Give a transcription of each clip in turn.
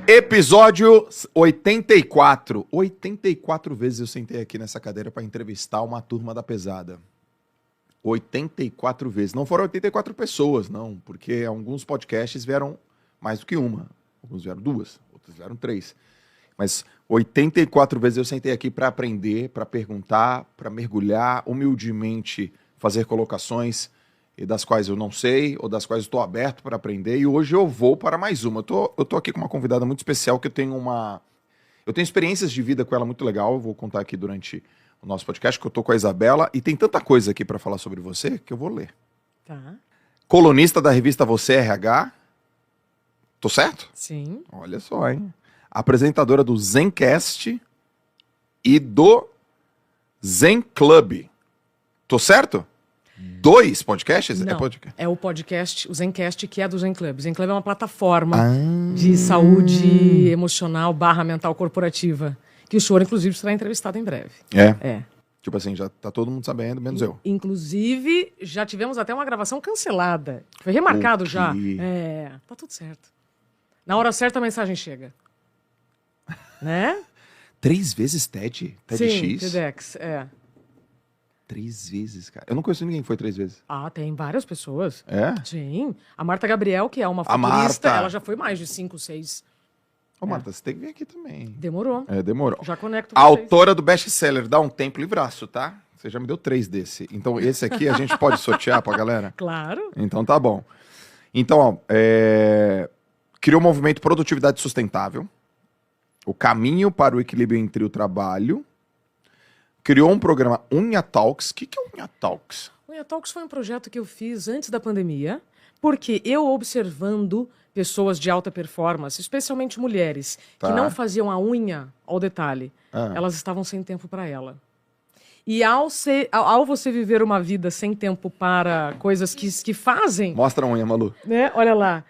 Episódio 84. 84 vezes eu sentei aqui nessa cadeira para entrevistar uma turma da pesada. 84 vezes. Não foram 84 pessoas, não, porque alguns podcasts vieram mais do que uma. Alguns vieram duas, outros vieram três. Mas 84 vezes eu sentei aqui para aprender, para perguntar, para mergulhar, humildemente fazer colocações e das quais eu não sei, ou das quais estou aberto para aprender, e hoje eu vou para mais uma. Eu tô aqui com uma convidada muito especial, que eu tenho experiências de vida com ela muito legal, eu vou contar aqui durante o nosso podcast, que eu tô com a Isabela, e tem tanta coisa aqui para falar sobre você, que eu vou ler. Tá. Colunista da revista Você RH, tô certo? Sim. Olha só, hein? Apresentadora do Zencast e do Zen Club, tô certo? 2 podcasts? Não, podcast. é o podcast, o Zencast, que é do Zen Club. O Zen Club é uma plataforma de saúde emocional / mental corporativa, que o senhor, inclusive, será entrevistado em breve. É. Tipo assim, já tá todo mundo sabendo, menos eu. Inclusive, já tivemos até uma gravação cancelada. Foi remarcado já. Tá tudo certo. Na hora certa a mensagem chega. Né? 3 vezes TED? Sim, TEDx? TEDx, 3 vezes, cara. Eu não conheço ninguém que foi 3 vezes. Ah, tem várias pessoas. É? Sim. A Marta Gabriel, que é uma futurista, ela já foi mais de 5, 6. Ô, Marta, você tem que vir aqui também. Demorou. Demorou. Já conecto com vocês. Autora do best-seller Dá um Tempo Livraço, tá? Você já me deu 3 desse. Então esse aqui a gente pode sortear pra galera? Claro. Então tá bom. Então, ó, criou o movimento Produtividade Sustentável, o caminho para o equilíbrio entre o trabalho. Criou um programa Unha Talks. O que é Unha Talks? Unha Talks foi um projeto que eu fiz antes da pandemia, porque eu observando pessoas de alta performance, especialmente mulheres, que não faziam a unha ao detalhe, elas estavam sem tempo para ela. E ao você viver uma vida sem tempo para coisas que fazem... Mostra a unha, Malu. Né? Olha lá.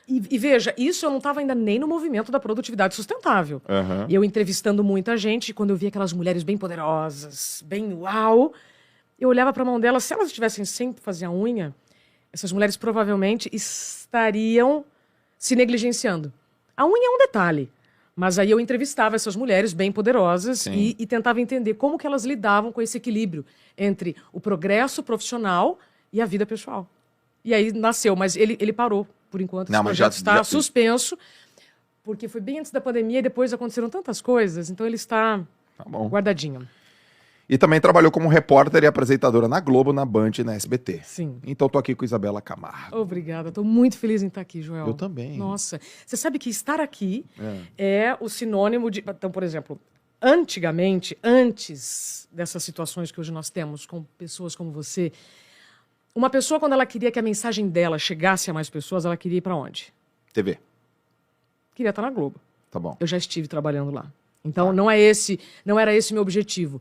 E veja, isso eu não estava ainda nem no movimento da produtividade sustentável. Uhum. Eu entrevistando muita gente, quando eu via aquelas mulheres bem poderosas, bem uau, eu olhava para a mão delas, se elas estivessem sempre fazer a unha, essas mulheres provavelmente estariam se negligenciando. A unha é um detalhe, mas aí eu entrevistava essas mulheres bem poderosas e tentava entender como que elas lidavam com esse equilíbrio entre o progresso profissional e a vida pessoal. E aí nasceu, mas ele parou. Por enquanto, esse projeto está suspenso, porque foi bem antes da pandemia e depois aconteceram tantas coisas, então ele está guardadinho. E também trabalhou como repórter e apresentadora na Globo, na Band e na SBT. Sim. Então tô aqui com Isabela Camargo. Obrigada, estou muito feliz em estar aqui, Joel. Eu também. Nossa, você sabe que estar aqui é o sinônimo de... Então, por exemplo, antigamente, antes dessas situações que hoje nós temos com pessoas como você... Uma pessoa, quando ela queria que a mensagem dela chegasse a mais pessoas, ela queria ir para onde? TV. Queria estar na Globo. Tá bom. Eu já estive trabalhando lá. Então, não era esse meu objetivo.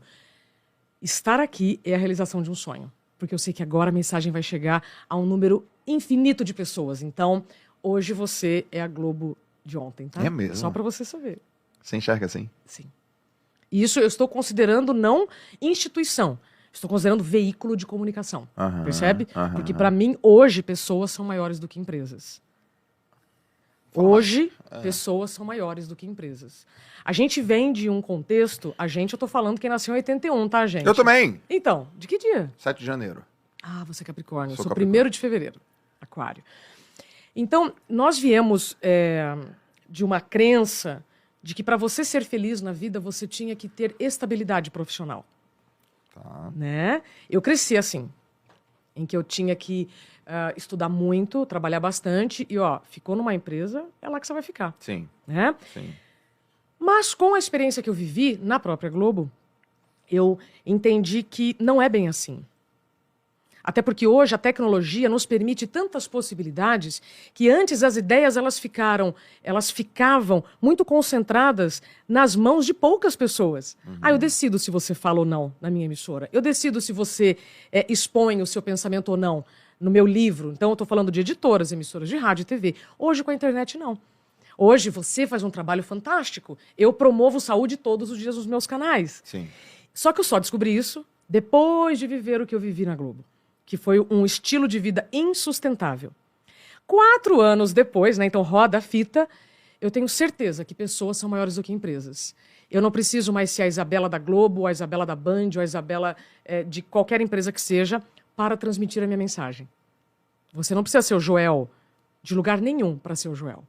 Estar aqui é a realização de um sonho. Porque eu sei que agora a mensagem vai chegar a um número infinito de pessoas. Então, hoje você é a Globo de ontem, tá? É mesmo? Só para você saber. Você enxerga assim? Sim. Isso eu estou considerando não instituição. Estou considerando veículo de comunicação, percebe? Porque, para mim, hoje, pessoas são maiores do que empresas. Hoje, pessoas são maiores do que empresas. A gente vem de um contexto... eu estou falando quem nasceu em 81, tá, gente? Eu também. Então, de que dia? 7 de janeiro. Ah, você é Capricórnio. Eu sou Capricórnio. 1º de fevereiro. Aquário. Então, nós viemos de uma crença de que, para você ser feliz na vida, você tinha que ter estabilidade profissional. Tá. Né? Eu cresci assim, em que eu tinha que estudar muito, trabalhar bastante e, ficou numa empresa, é lá que você vai ficar. Sim. Né? Sim. Mas com a experiência que eu vivi na própria Globo, eu entendi que não é bem assim. Até porque hoje a tecnologia nos permite tantas possibilidades que antes as ideias elas ficavam muito concentradas nas mãos de poucas pessoas. Eu decido se você fala ou não na minha emissora. Eu decido se você expõe o seu pensamento ou não no meu livro. Então eu estou falando de editoras, emissoras de rádio e TV. Hoje com a internet não. Hoje você faz um trabalho fantástico. Eu promovo saúde todos os dias nos meus canais. Sim. Só que eu só descobri isso depois de viver o que eu vivi na Globo, que foi um estilo de vida insustentável. 4 anos depois, né, então roda a fita, eu tenho certeza que pessoas são maiores do que empresas. Eu não preciso mais ser a Isabela da Globo, ou a Isabela da Band, ou a Isabela de qualquer empresa que seja, para transmitir a minha mensagem. Você não precisa ser o Joel de lugar nenhum para ser o Joel.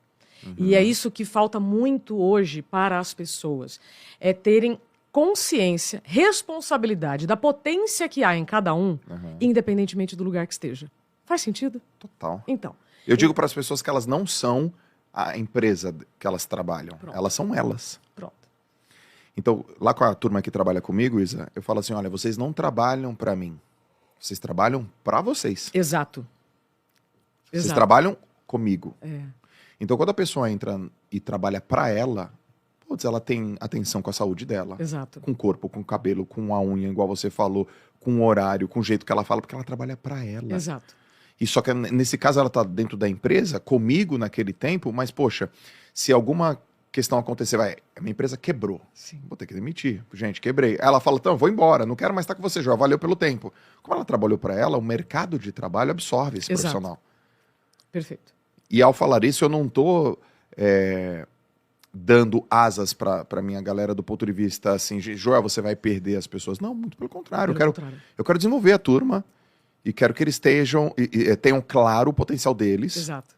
E é isso que falta muito hoje para as pessoas. É terem consciência, responsabilidade da potência que há em cada um, independentemente do lugar que esteja. Faz sentido? Total. Então. Eu digo para as pessoas que elas não são a empresa que elas trabalham. Pronto. Elas são elas. Pronto. Então, lá com a turma que trabalha comigo, Isa, eu falo assim, olha, vocês não trabalham para mim. Vocês trabalham para vocês. Exato. Vocês trabalham comigo. É. Então, quando a pessoa entra e trabalha para ela, putz, ela tem atenção com a saúde dela. Exato. Com o corpo, com o cabelo, com a unha, igual você falou, com o horário, com o jeito que ela fala, porque ela trabalha para ela. Exato. E só que nesse caso ela tá dentro da empresa, comigo naquele tempo, mas poxa, se alguma questão acontecer, a minha empresa quebrou. Sim. Vou ter que demitir. Gente, quebrei. Ela fala, então, vou embora, não quero mais estar com você, já valeu pelo tempo. Como ela trabalhou para ela, o mercado de trabalho absorve esse Exato. profissional. Perfeito. E ao falar isso, eu não tô dando asas para minha galera do ponto de vista assim, Joel, você vai perder as pessoas. Não, muito pelo contrário. Eu quero desenvolver a turma e quero que eles tenham claro o potencial deles. Exato.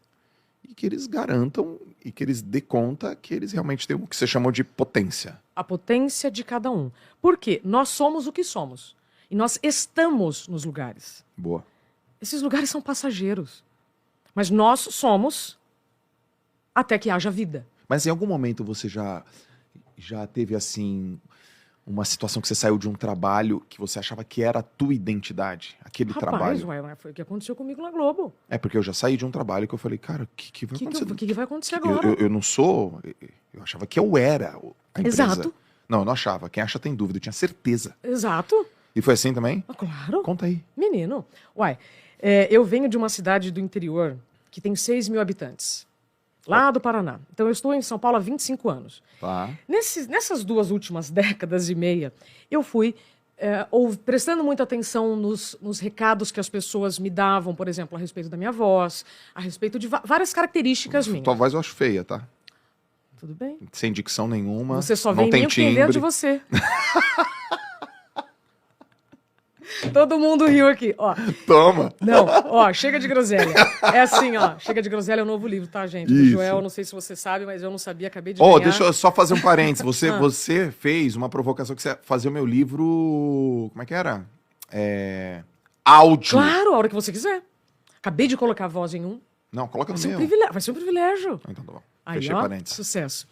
E que eles garantam e que eles dê conta que eles realmente têm o que você chamou de potência. A potência de cada um. Por quê? Nós somos o que somos. E nós estamos nos lugares. Boa. Esses lugares são passageiros. Mas nós somos até que haja vida. Mas em algum momento você já teve, assim, uma situação que você saiu de um trabalho que você achava que era a tua identidade? Aquele trabalho? Ué, foi o que aconteceu comigo na Globo. É, porque eu já saí de um trabalho que eu falei, cara, o que vai acontecer? O que vai acontecer agora? Eu não sou... Eu achava que eu era a empresa. Exato. Não, eu não achava. Quem acha tem dúvida. Eu tinha certeza. Exato. E foi assim também? Ah, claro. Conta aí. Menino. Uai, eu venho de uma cidade do interior que tem 6 mil habitantes. Lá do Paraná. Então eu estou em São Paulo há 25 anos. Tá. Nessas 2 últimas décadas e meia, eu fui prestando muita atenção nos recados que as pessoas me davam, por exemplo, a respeito da minha voz, a respeito de várias características minhas. Tua voz eu acho feia, tá? Tudo bem? Sem dicção nenhuma. Você só não vem tem me entender timbre. de você. Todo mundo riu aqui, ó. Toma! Não, ó, chega de groselha. É assim, ó, Chega de groselha é o novo livro, tá, gente? Do Isso. Joel, não sei se você sabe, mas eu não sabia, acabei de Ó, ganhar. deixa eu só fazer um parênteses. Você fez uma provocação que você ia fazer o meu livro... Como é que era? Áudio. Claro, a hora que você quiser. Acabei de colocar a voz em um. Não, coloca no Vai ser meu. vai ser um privilégio. Então tá bom. Aí, Fechei ó, parênteses. sucesso.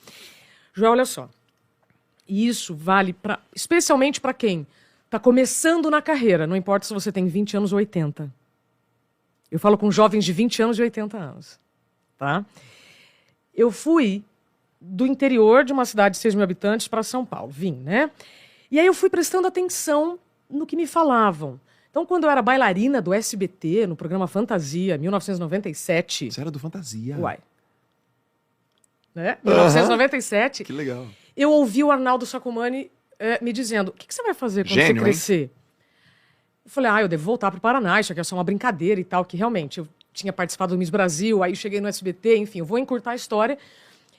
Joel, olha só. E isso vale especialmente para quem está começando na carreira, não importa se você tem 20 anos ou 80. Eu falo com jovens de 20 anos e 80 anos. Tá? Eu fui do interior de uma cidade de 6 mil habitantes para São Paulo. Vim, né? E aí eu fui prestando atenção no que me falavam. Então, quando eu era bailarina do SBT, no programa Fantasia, 1997... Você era do Fantasia. Uai. Né? 1997. Que legal. Eu ouvi o Arnaldo Sacomani me dizendo, o que você vai fazer quando Gênio, você crescer? Eu falei, eu devo voltar para o Paraná, isso aqui é só uma brincadeira e tal, que realmente eu tinha participado do Miss Brasil, aí cheguei no SBT, enfim, eu vou encurtar a história.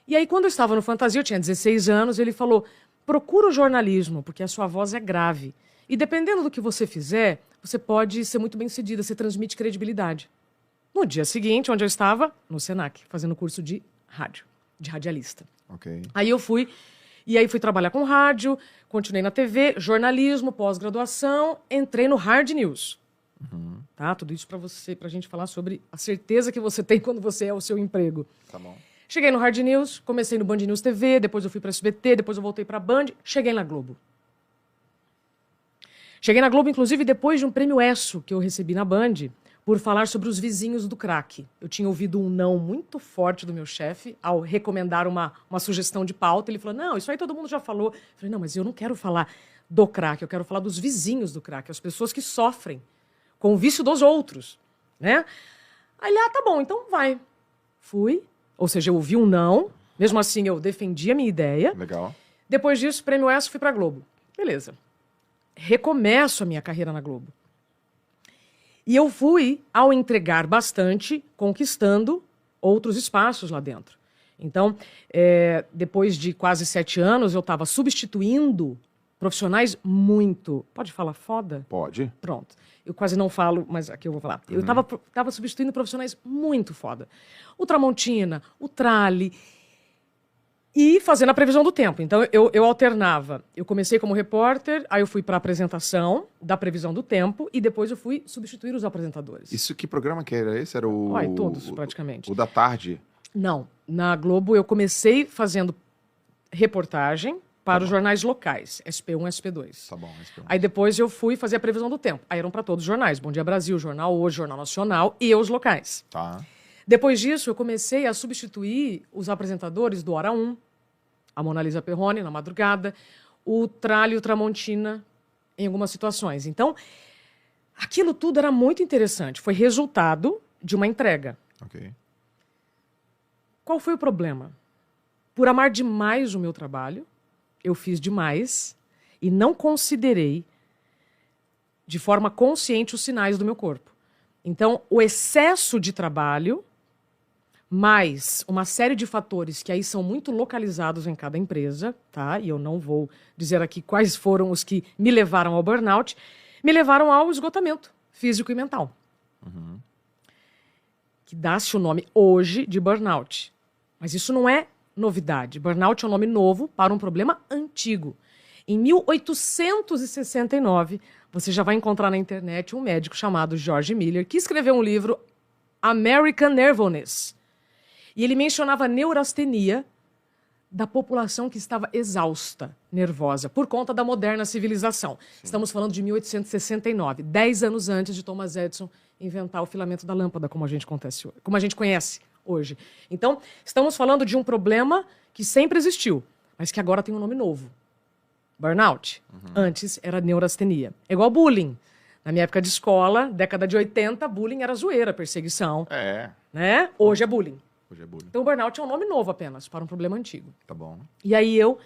E aí, quando eu estava no Fantasia, eu tinha 16 anos, ele falou, procura o jornalismo, porque a sua voz é grave. E dependendo do que você fizer, você pode ser muito bem-sucedida, você transmite credibilidade. No dia seguinte, onde eu estava? No Senac, fazendo curso de rádio, de radialista. Ok. Aí eu fui, e aí fui trabalhar com rádio, continuei na TV, jornalismo, pós-graduação, entrei no Hard News. Tá? Tudo isso pra gente falar sobre a certeza que você tem quando você é o seu emprego. Tá bom. Cheguei no Hard News, comecei no Band News TV, depois eu fui para SBT, depois eu voltei para Band, cheguei na Globo. Cheguei na Globo, inclusive, depois de um prêmio ESSO que eu recebi na Band, por falar sobre os vizinhos do crack. Eu tinha ouvido um não muito forte do meu chefe ao recomendar uma sugestão de pauta. Ele falou, não, isso aí todo mundo já falou. Eu falei, não, mas eu não quero falar do crack, eu quero falar dos vizinhos do crack, as pessoas que sofrem com o vício dos outros, né? Aí ele, tá bom, então vai. Fui, ou seja, eu ouvi um não, mesmo assim eu defendi a minha ideia. Legal. Depois disso, prêmio ESSO, fui pra Globo. Beleza. Recomeço a minha carreira na Globo. E eu fui, ao entregar bastante, conquistando outros espaços lá dentro. Então, depois de quase 7 anos, eu estava substituindo profissionais muito... Pode falar foda? Pode. Pronto. Eu quase não falo, mas aqui eu vou falar. Eu estava substituindo profissionais muito foda. O Tramontina, o Trali... E fazendo a previsão do tempo. Então, eu alternava. Eu comecei como repórter, aí eu fui para a apresentação da previsão do tempo e depois eu fui substituir os apresentadores. Isso, que programa que era esse? Era o... Todos, praticamente. O da tarde? Não. Na Globo, eu comecei fazendo reportagem para os jornais locais, SP1 e SP2. Tá bom, SP1. Aí depois eu fui fazer a previsão do tempo. Aí eram para todos os jornais. Bom Dia Brasil, Jornal Hoje, Jornal Nacional e os locais. Tá. Depois disso, eu comecei a substituir os apresentadores do Hora 1, a Mona Lisa Perrone, na madrugada, o Trali e o Tramontina, em algumas situações. Então, aquilo tudo era muito interessante. Foi resultado de uma entrega. Ok. Qual foi o problema? Por amar demais o meu trabalho, eu fiz demais e não considerei de forma consciente os sinais do meu corpo. Então, o excesso de trabalho, mais uma série de fatores que aí são muito localizados em cada empresa, tá? E eu não vou dizer aqui quais foram os que me levaram ao burnout, me levaram ao esgotamento físico e mental. Uhum. Que dá-se o nome hoje de burnout. Mas isso não é novidade. Burnout é um nome novo para um problema antigo. Em 1869, você já vai encontrar na internet um médico chamado George Miller, que escreveu um livro, American Nervousness. E ele mencionava a neurastenia da população que estava exausta, nervosa, por conta da moderna civilização. Sim. Estamos falando de 1869, 10 anos antes de Thomas Edison inventar o filamento da lâmpada, como a gente conhece hoje. Então, estamos falando de um problema que sempre existiu, mas que agora tem um nome novo. Burnout. Uhum. Antes era neurastenia. É igual bullying. Na minha época de escola, década de 80, bullying era zoeira, perseguição. Né? Hoje é bullying. Hoje é bullying. Então, o burnout é um nome novo apenas, para um problema antigo. Tá bom. E aí eu,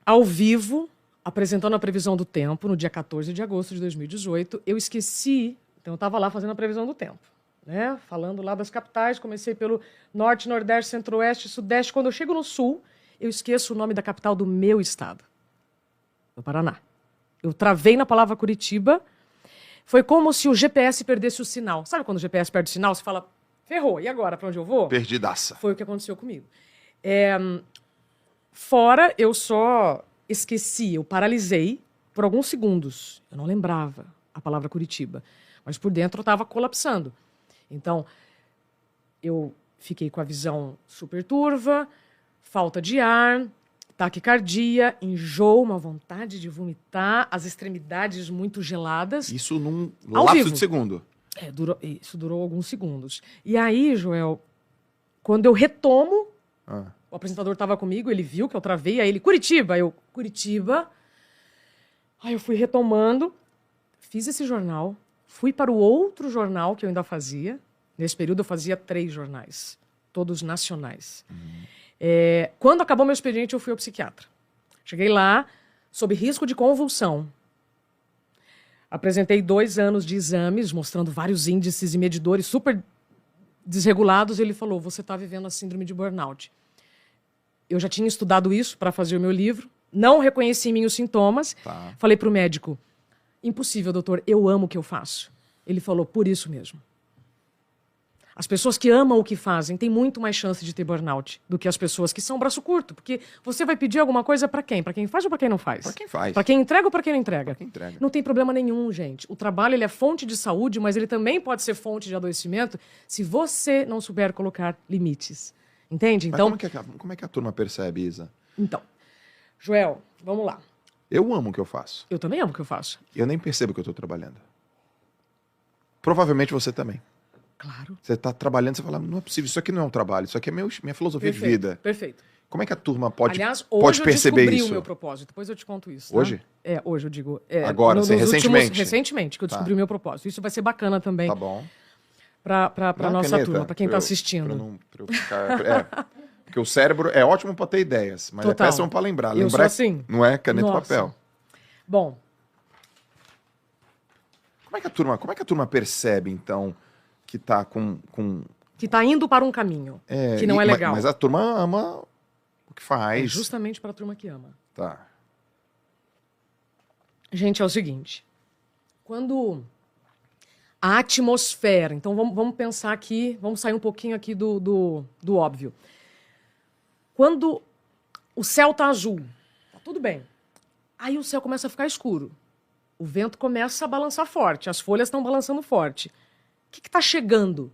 ao vivo, apresentando a previsão do tempo, no dia 14 de agosto de 2018, eu esqueci... Então, eu estava lá fazendo a previsão do tempo, né? Falando lá das capitais, comecei pelo Norte, Nordeste, Centro-Oeste, Sudeste. Quando eu chego no Sul, eu esqueço o nome da capital do meu estado, do Paraná. Eu travei na palavra Curitiba. Foi como se o GPS perdesse o sinal. Sabe quando o GPS perde o sinal, você fala... Ferrou, e agora? Para onde eu vou? Perdidaça. Foi o que aconteceu comigo. Fora, eu só esqueci, eu paralisei por alguns segundos. Eu não lembrava a palavra Curitiba, mas por dentro eu estava colapsando. Então, eu fiquei com a visão super turva, falta de ar, taquicardia, enjoo, uma vontade de vomitar, as extremidades muito geladas. Isso num ao lapso vivo. de segundo. Isso durou alguns segundos. E aí, Joel, quando eu retomo, o apresentador estava comigo, ele viu que eu travei, aí ele, Curitiba, Curitiba. Aí eu fui retomando, fiz esse jornal, fui para o outro jornal que eu ainda fazia. Nesse período eu fazia 3 jornais, todos nacionais. Uhum. Quando acabou meu expediente, eu fui ao psiquiatra. Cheguei lá, sob risco de convulsão. Apresentei 2 anos de exames, mostrando vários índices e medidores super desregulados. E ele falou, você está vivendo a síndrome de burnout. Eu já tinha estudado isso para fazer o meu livro. Não reconheci em mim os sintomas. Tá. Falei para o médico, impossível, doutor, eu amo o que eu faço. Ele falou, por isso mesmo. As pessoas que amam o que fazem têm muito mais chance de ter burnout do que as pessoas que são braço curto. Porque você vai pedir alguma coisa para quem? Para quem faz ou para quem não faz? Para quem faz. Para quem entrega ou para quem não entrega? Pra quem entrega. Não tem problema nenhum, gente. O trabalho ele é fonte de saúde, mas ele também pode ser fonte de adoecimento se você não souber colocar limites. Entende? Mas então, como é que a turma percebe, Isa? Então, Joel, vamos lá. Eu amo o que eu faço. Eu também amo o que eu faço. Eu nem percebo que eu estou trabalhando. Provavelmente você também. Claro. Você está trabalhando, você fala, não é possível, isso aqui não é um trabalho, isso aqui é minha filosofia de vida. Perfeito. Como é que a turma pode perceber isso? Aliás, hoje eu descobri o meu propósito, depois eu te conto isso. Tá? Hoje? Hoje eu digo. Agora, recentemente? Recentemente, que eu descobri o meu propósito. Isso vai ser bacana também. Tá bom. Para nossa turma, para quem está assistindo. Pra eu ficar, porque o cérebro é ótimo para ter ideias, mas Total. é péssimo para lembrar. Eu sou assim. Não é caneta e papel. Bom. Como é que a turma percebe, então, que tá com... Que está indo para um caminho que não é legal. Mas a turma ama o que faz. É justamente para a turma que ama. Tá. Gente, é o seguinte. Quando a atmosfera... Então, vamos pensar aqui... Vamos sair um pouquinho aqui do óbvio. Quando o céu tá azul, tá tudo bem. Aí o céu começa a ficar escuro. O vento começa a balançar forte. As folhas estão balançando forte. O que está chegando?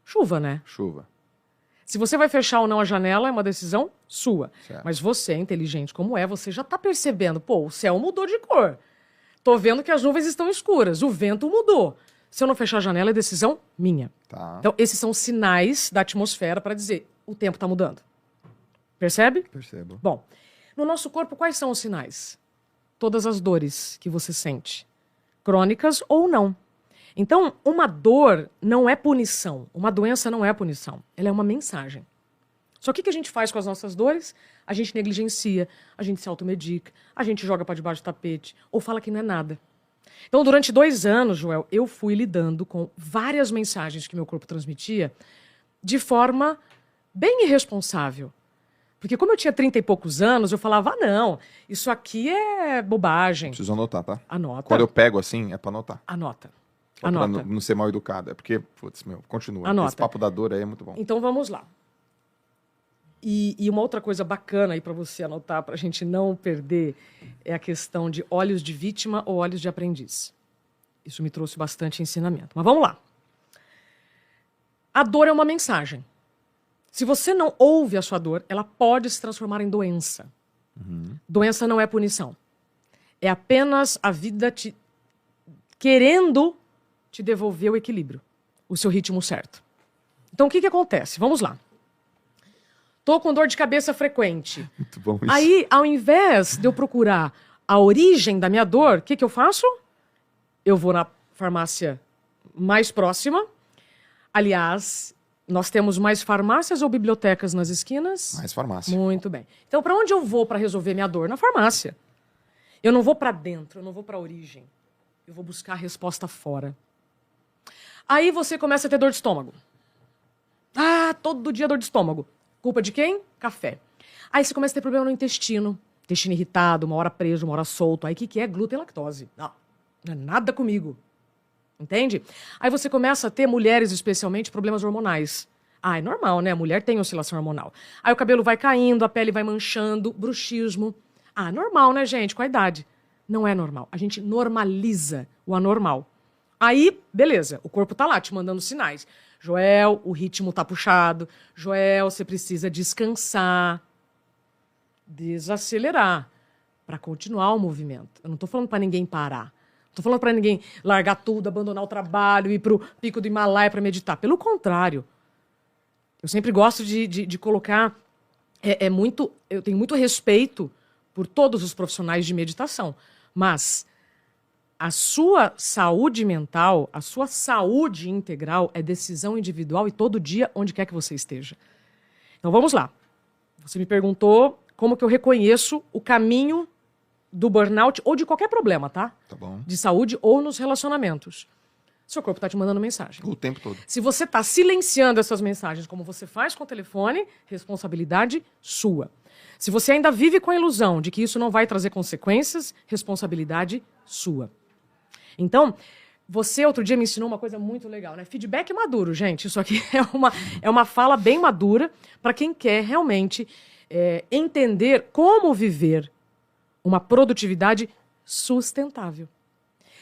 Chuva, né? Chuva. Se você vai fechar ou não a janela, é uma decisão sua. Certo. Mas você, inteligente como é, você já está percebendo, pô, o céu mudou de cor. Tô vendo que as nuvens estão escuras, o vento mudou. Se eu não fechar a janela, é decisão minha. Tá. Então, esses são sinais da atmosfera para dizer, o tempo está mudando. Percebe? Percebo. Bom, no nosso corpo, quais são os sinais? Todas as dores que você sente, crônicas ou não. Então, uma dor não é punição, uma doença não é punição, ela é uma mensagem. Só que o que a gente faz com as nossas dores? A gente negligencia, a gente se automedica, a gente joga para debaixo do tapete ou fala que não é nada. Então, durante 2 anos, Joel, eu fui lidando com várias mensagens que meu corpo transmitia de forma bem irresponsável. Porque como eu tinha 30 e poucos anos, eu falava, não, isso aqui é bobagem. Preciso anotar, tá? Anota. Quando eu pego assim, é pra anotar. Anota. Só Anota. pra não ser mal educado. É porque, putz, continua. Anota. Esse papo da dor aí é muito bom. Então vamos lá. E uma outra coisa bacana aí para você anotar, para a gente não perder, é a questão de olhos de vítima ou olhos de aprendiz. Isso me trouxe bastante ensinamento. Mas vamos lá. A dor é uma mensagem. Se você não ouve a sua dor, ela pode se transformar em doença. Doença não é punição. É apenas a vida querendo te devolver o equilíbrio, o seu ritmo certo. Então, o que acontece? Vamos lá. Tô com dor de cabeça frequente. Muito bom isso. Aí, ao invés de eu procurar a origem da minha dor, o que eu faço? Eu vou na farmácia mais próxima. Aliás, nós temos mais farmácias ou bibliotecas nas esquinas? Mais farmácia. Muito bem. Então, para onde eu vou para resolver minha dor? Na farmácia. Eu não vou para dentro, eu não vou para a origem. Eu vou buscar a resposta fora. Aí você começa a ter dor de estômago. Ah, todo dia dor de estômago. Culpa de quem? Café. Aí você começa a ter problema no intestino. Intestino irritado, uma hora preso, uma hora solto. Aí o que é glúten e lactose? Não é nada comigo. Entende? Aí você começa a ter, mulheres especialmente, problemas hormonais. Ah, é normal, né? A mulher tem oscilação hormonal. Aí o cabelo vai caindo, a pele vai manchando, bruxismo. Ah, normal, né, gente? Com a idade. Não é normal. A gente normaliza o anormal. Aí, beleza, o corpo tá lá te mandando sinais. Joel, o ritmo tá puxado. Joel, você precisa descansar. Desacelerar. Para continuar o movimento. Eu não tô falando para ninguém parar. Tô falando para ninguém largar tudo, abandonar o trabalho, ir pro pico do Himalaia para meditar. Pelo contrário. Eu sempre gosto de colocar... eu tenho muito respeito por todos os profissionais de meditação. Mas a sua saúde mental, a sua saúde integral é decisão individual e todo dia, onde quer que você esteja. Então vamos lá. Você me perguntou como que eu reconheço o caminho do burnout ou de qualquer problema, tá? Tá bom. De saúde ou nos relacionamentos. Seu corpo está te mandando mensagem. O tempo todo. Se você está silenciando essas mensagens, como você faz com o telefone, responsabilidade sua. Se você ainda vive com a ilusão de que isso não vai trazer consequências, responsabilidade sua. Então, você outro dia me ensinou uma coisa muito legal, né? Feedback maduro, gente. Isso aqui é uma fala bem madura para quem quer realmente entender como viver uma produtividade sustentável.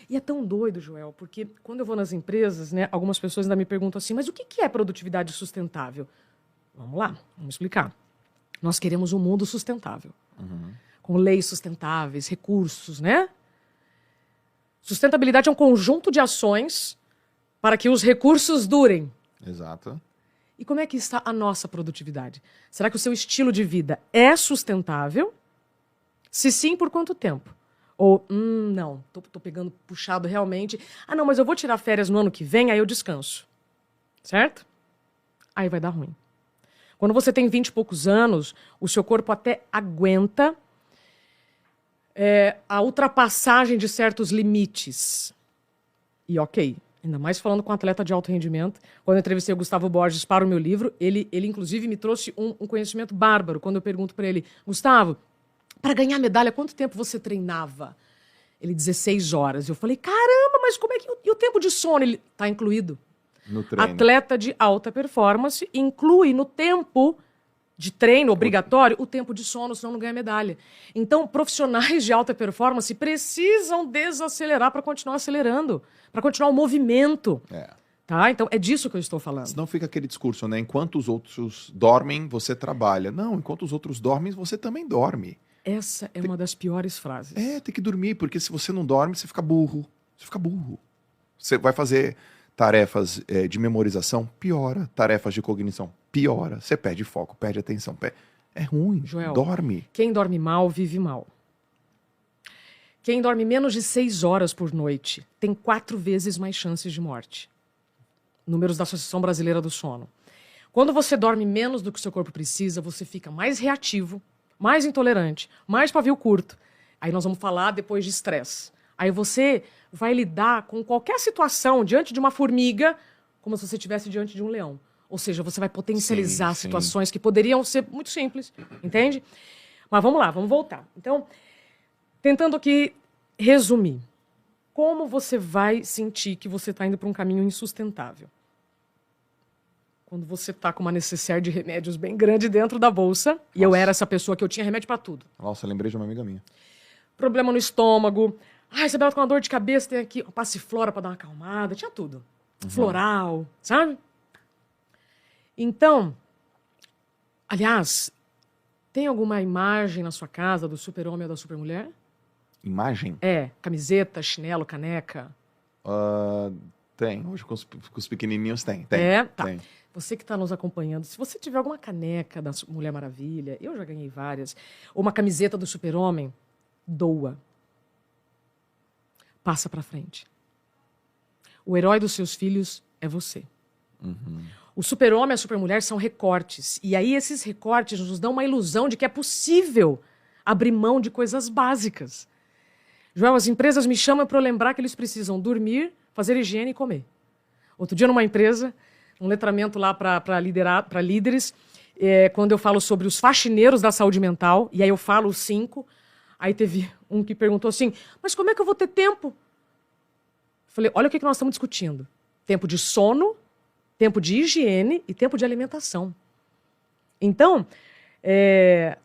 E é tão doido, Joel, porque quando eu vou nas empresas, né, algumas pessoas ainda me perguntam assim, mas o que é produtividade sustentável? Vamos lá, vamos explicar. Nós queremos um mundo sustentável, com leis sustentáveis, recursos, né? Sustentabilidade é um conjunto de ações para que os recursos durem. Exato. E como é que está a nossa produtividade? Será que o seu estilo de vida é sustentável? Se sim, por quanto tempo? Ou, não, tô pegando puxado realmente. Ah, não, mas eu vou tirar férias no ano que vem, aí eu descanso. Certo? Aí vai dar ruim. Quando você tem 20 e poucos anos, o seu corpo até aguenta a ultrapassagem de certos limites. E ok, ainda mais falando com um atleta de alto rendimento. Quando eu entrevistei o Gustavo Borges para o meu livro, ele inclusive me trouxe um conhecimento bárbaro. Quando eu pergunto para ele, Gustavo, para ganhar medalha, quanto tempo você treinava? Ele, 16 horas. Eu falei, caramba, mas como é que... E o tempo de sono? Ele, tá incluído. No treino. Atleta de alta performance inclui no tempo de treino obrigatório o tempo de sono, senão não ganha medalha. Então, profissionais de alta performance precisam desacelerar para continuar acelerando, para continuar o movimento. Tá? Então, é disso que eu estou falando. Senão fica aquele discurso, né? Enquanto os outros dormem, você trabalha. Não, enquanto os outros dormem, você também dorme. Essa é uma das piores frases. Tem que dormir, porque se você não dorme, você fica burro. Você fica burro. Você vai fazer tarefas de memorização, piora. Tarefas de cognição, piora. Você perde foco, perde atenção. É ruim. Joel, dorme. Quem dorme mal, vive mal. Quem dorme menos de 6 horas por noite tem 4 vezes mais chances de morte. Números da Associação Brasileira do Sono. Quando você dorme menos do que o seu corpo precisa, você fica mais reativo, mais intolerante, mais pavio curto. Aí nós vamos falar depois de estresse. Aí você vai lidar com qualquer situação diante de uma formiga como se você estivesse diante de um leão. Ou seja, você vai potencializar situações que poderiam ser muito simples, entende? Mas vamos lá, vamos voltar. Então, tentando aqui resumir. Como você vai sentir que você está indo para um caminho insustentável? Quando você está com uma necessaire de remédios bem grande dentro da bolsa, nossa, e eu era essa pessoa que eu tinha remédio para tudo. Nossa, lembrei de uma amiga minha. Problema no estômago. Ai, Isabela, com uma dor de cabeça, tem aqui passiflora para dar uma acalmada. Tinha tudo. Floral, sabe? Então, aliás, tem alguma imagem na sua casa do super-homem ou da super-mulher? Imagem? Camiseta, chinelo, caneca. Tem. Hoje com os pequenininhos tem. Tá. Tem. Você que está nos acompanhando, se você tiver alguma caneca da Mulher Maravilha, eu já ganhei várias, ou uma camiseta do super-homem, doa. Passa para frente. O herói dos seus filhos é você. O super-homem e a super-mulher são recortes. E aí esses recortes nos dão uma ilusão de que é possível abrir mão de coisas básicas. João, as empresas me chamam para eu lembrar que eles precisam dormir, fazer higiene e comer. Outro dia, numa empresa, um letramento lá para líderes, quando eu falo sobre os faxineiros da saúde mental, e aí eu falo os 5, aí teve um que perguntou assim, mas como é que eu vou ter tempo? Falei, olha o que nós estamos discutindo. Tempo de sono, tempo de higiene e tempo de alimentação. Então,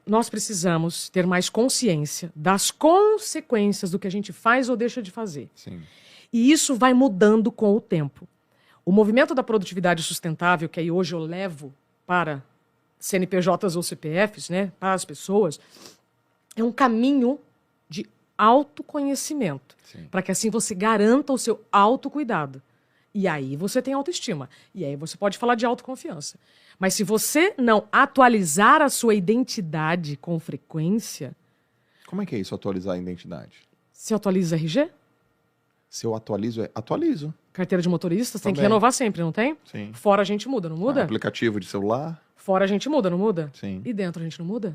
nós precisamos ter mais consciência das consequências do que a gente faz ou deixa de fazer. Sim. E isso vai mudando com o tempo. O movimento da produtividade sustentável, que aí hoje eu levo para CNPJs ou CPFs, né, para as pessoas, é um caminho de autoconhecimento, para que assim você garanta o seu autocuidado. E aí você tem autoestima. E aí você pode falar de autoconfiança. Mas se você não atualizar a sua identidade com frequência... Como é que é isso, atualizar a identidade? Você atualiza RG? Se eu atualizo, atualizo. Carteira de motorista, você tem Também. que renovar sempre, não tem? Sim. Fora a gente muda, não muda? Aplicativo de celular? Fora a gente muda, não muda? Sim. E dentro a gente não muda?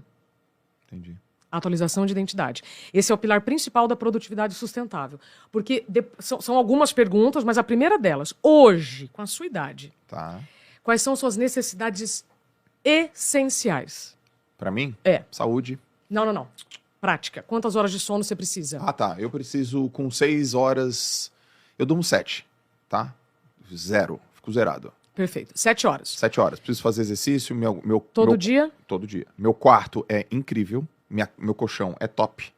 Entendi. Atualização de identidade. Esse é o pilar principal da produtividade sustentável. Porque são algumas perguntas, mas a primeira delas, hoje, com a sua idade, Tá. quais são suas necessidades essenciais? Pra mim? Saúde. Não. Prática. Quantas horas de sono você precisa? Ah, tá. Eu preciso, com 6 horas... Eu durmo 7, tá? 0. Fico zerado. Perfeito. 7 horas. 7 horas. Preciso fazer exercício. Todo dia? Todo dia. Meu quarto é incrível. Meu colchão é top.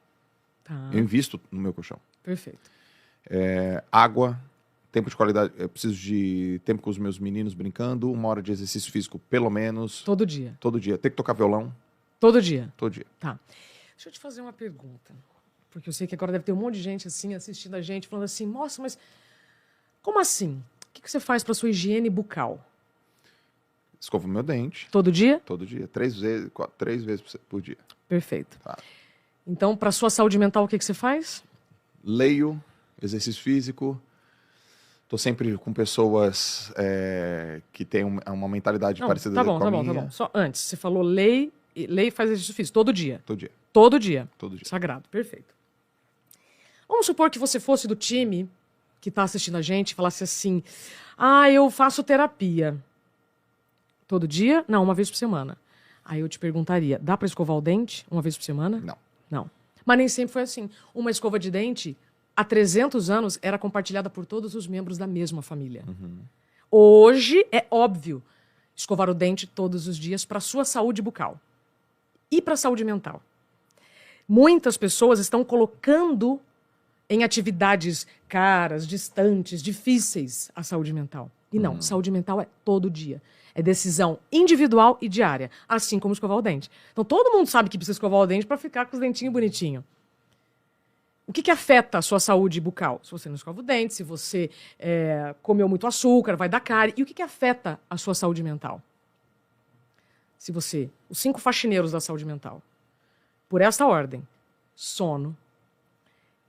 Tá. Eu invisto no meu colchão. Perfeito. Água, tempo de qualidade. Eu preciso de tempo com os meus meninos brincando. 1 hora de exercício físico, pelo menos. Todo dia. Todo dia. Tem que tocar violão. Todo dia. Todo dia. Tá. Deixa eu te fazer uma pergunta. Porque eu sei que agora deve ter um monte de gente assim, assistindo a gente, falando assim, nossa, mas como assim? O que você faz para sua higiene bucal? Escovo meu dente. Todo dia? Todo dia. 3 vezes por dia. Perfeito. Tá. Então, para sua saúde mental, o que você faz? Leio, exercício físico. Tô sempre com pessoas que têm uma mentalidade parecida com a minha. Tá bom. Só antes, você falou lei e faz exercício físico. Todo dia? Todo dia. Todo dia? Todo dia. Sagrado, perfeito. Vamos supor que você fosse do time que está assistindo a gente falasse assim, eu faço terapia. Todo dia? Não, uma vez por semana. Aí eu te perguntaria, dá para escovar o dente uma vez por semana? Não. Não. Mas nem sempre foi assim. Uma escova de dente, há 300 anos, era compartilhada por todos os membros da mesma família. Hoje, é óbvio, escovar o dente todos os dias para a sua saúde bucal e para a saúde mental. Muitas pessoas estão colocando em atividades caras, distantes, difíceis a saúde mental. E não, saúde mental é todo dia. É decisão individual e diária, assim como escovar o dente. Então todo mundo sabe que precisa escovar o dente para ficar com os dentinhos bonitinhos. O que afeta a sua saúde bucal? Se você não escova o dente, se você comeu muito açúcar, vai dar cárie. E o que afeta a sua saúde mental? Se você... Os 5 faxineiros da saúde mental. Por essa ordem. Sono,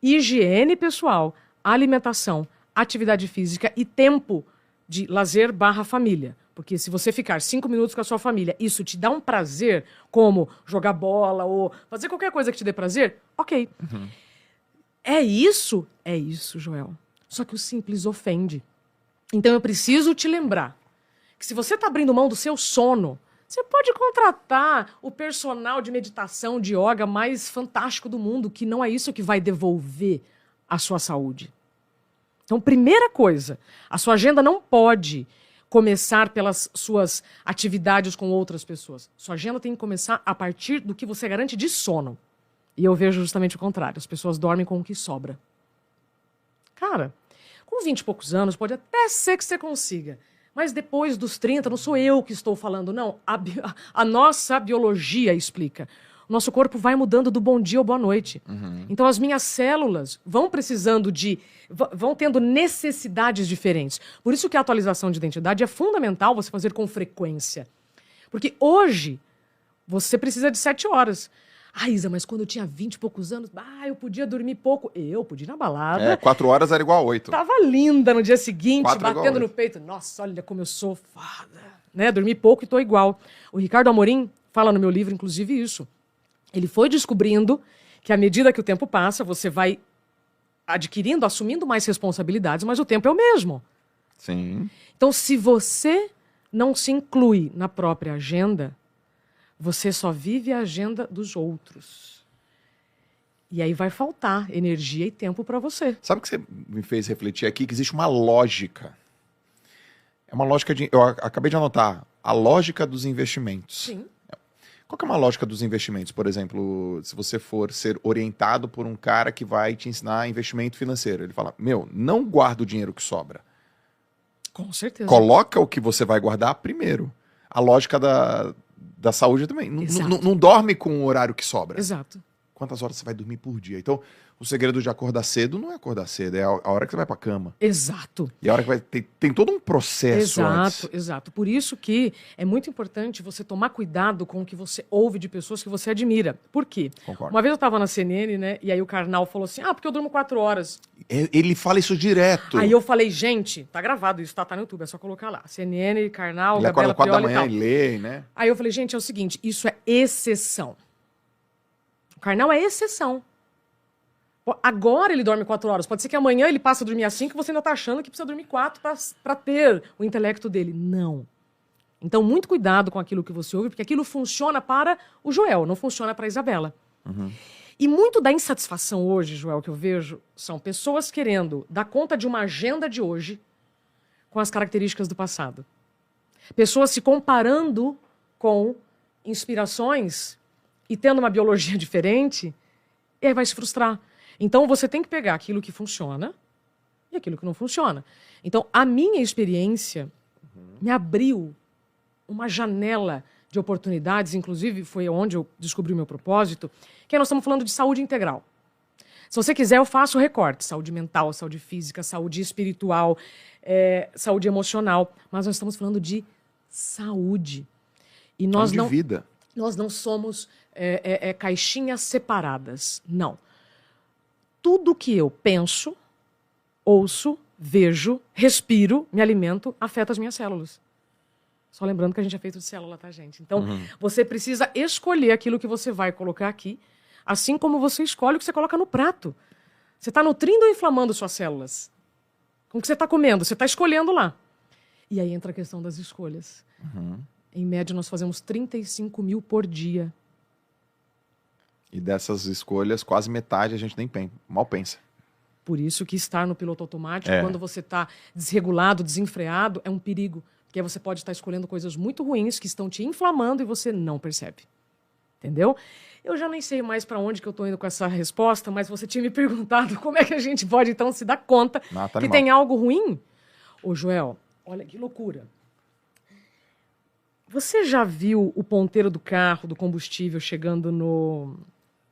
higiene pessoal, alimentação, atividade física e tempo de lazer / família. Porque se você ficar 5 minutos com a sua família, isso te dá um prazer, como jogar bola ou fazer qualquer coisa que te dê prazer, ok. É isso? É isso, Joel. Só que o simples ofende. Então eu preciso te lembrar que se você está abrindo mão do seu sono, você pode contratar o personal de meditação, de yoga mais fantástico do mundo, que não é isso que vai devolver a sua saúde. Então, primeira coisa, a sua agenda não pode começar pelas suas atividades com outras pessoas. Sua agenda tem que começar a partir do que você garante de sono. E eu vejo justamente o contrário. As pessoas dormem com o que sobra. Cara, com 20 e poucos anos, pode até ser que você consiga. Mas depois dos 30, não sou eu que estou falando, não. A nossa biologia explica. O nosso corpo vai mudando do bom dia ao boa noite. Então as minhas células vão precisando vão tendo necessidades diferentes. Por isso que a atualização de identidade é fundamental você fazer com frequência. Porque hoje você precisa de 7 horas. Isa, mas quando eu tinha 20 e poucos anos, eu podia dormir pouco. Eu podia ir na balada. 4 horas era igual a 8. Tava linda no dia seguinte, 4 batendo no peito. Nossa, olha como eu sou fada. Né? Dormi pouco e tô igual. O Ricardo Amorim fala no meu livro, inclusive, isso. Ele foi descobrindo que à medida que o tempo passa, você vai adquirindo, assumindo mais responsabilidades, mas o tempo é o mesmo. Sim. Então, se você não se inclui na própria agenda, você só vive a agenda dos outros. E aí vai faltar energia e tempo para você. Sabe o que você me fez refletir aqui? Que existe uma lógica. É uma lógica de... Eu acabei de anotar. A lógica dos investimentos. Sim. Qual que é uma lógica dos investimentos? Por exemplo, se você for ser orientado por um cara que vai te ensinar investimento financeiro. Ele fala, não guarda o dinheiro que sobra. Com certeza. Coloca o que você vai guardar primeiro. A lógica da saúde também. Não dorme com o horário que sobra. Exato. Quantas horas você vai dormir por dia? Então, o segredo de acordar cedo não é acordar cedo, é a hora que você vai pra cama. Exato. E a hora que vai... Tem todo um processo antes. Exato. Por isso que é muito importante você tomar cuidado com o que você ouve de pessoas que você admira. Por quê? Concordo. Uma vez eu tava na CNN, né? E aí o Karnal falou assim, porque eu durmo 4 horas. Ele fala isso direto. Aí eu falei, gente, tá gravado isso, tá no YouTube, é só colocar lá. CNN, Karnal, Ele acorda Gabriela 4 da Prioli manhã e lê, né? Aí eu falei, gente, é o seguinte, isso é exceção. O Karnal é exceção. Agora ele dorme 4 horas. Pode ser que amanhã ele passe a dormir às 5 e você ainda tá achando que precisa dormir 4 para ter o intelecto dele. Não. Então, muito cuidado com aquilo que você ouve, porque aquilo funciona para o Joel, não funciona para a Isabela. E muito da insatisfação hoje, Joel, que eu vejo, são pessoas querendo dar conta de uma agenda de hoje com as características do passado. Pessoas se comparando com inspirações e tendo uma biologia diferente, e aí vai se frustrar. Então, você tem que pegar aquilo que funciona e aquilo que não funciona. Então, a minha experiência me abriu uma janela de oportunidades, inclusive foi onde eu descobri o meu propósito, que nós estamos falando de saúde integral. Se você quiser, eu faço recorte. Saúde mental, saúde física, saúde espiritual, saúde emocional. Mas nós estamos falando de saúde. E nós de vida. Nós não somos caixinhas separadas. Não. Tudo que eu penso, ouço, vejo, respiro, me alimento, afeta as minhas células. Só lembrando que a gente é feito de célula, tá, gente? Então, você precisa escolher aquilo que você vai colocar aqui, assim como você escolhe o que você coloca no prato. Você está nutrindo ou inflamando suas células? Com o que você está comendo, você está escolhendo lá. E aí entra a questão das escolhas. Em média, nós fazemos 35 mil por dia. E dessas escolhas, quase metade a gente nem mal pensa. Por isso que estar no piloto automático, quando você está desregulado, desenfreado, é um perigo. Porque você pode estar escolhendo coisas muito ruins que estão te inflamando e você não percebe. Entendeu? Eu já nem sei mais para onde que eu estou indo com essa resposta, mas você tinha me perguntado como é que a gente pode, então, se dar conta que tem algo ruim. Ô, Joel, olha que loucura. Você já viu o ponteiro do carro, do combustível, chegando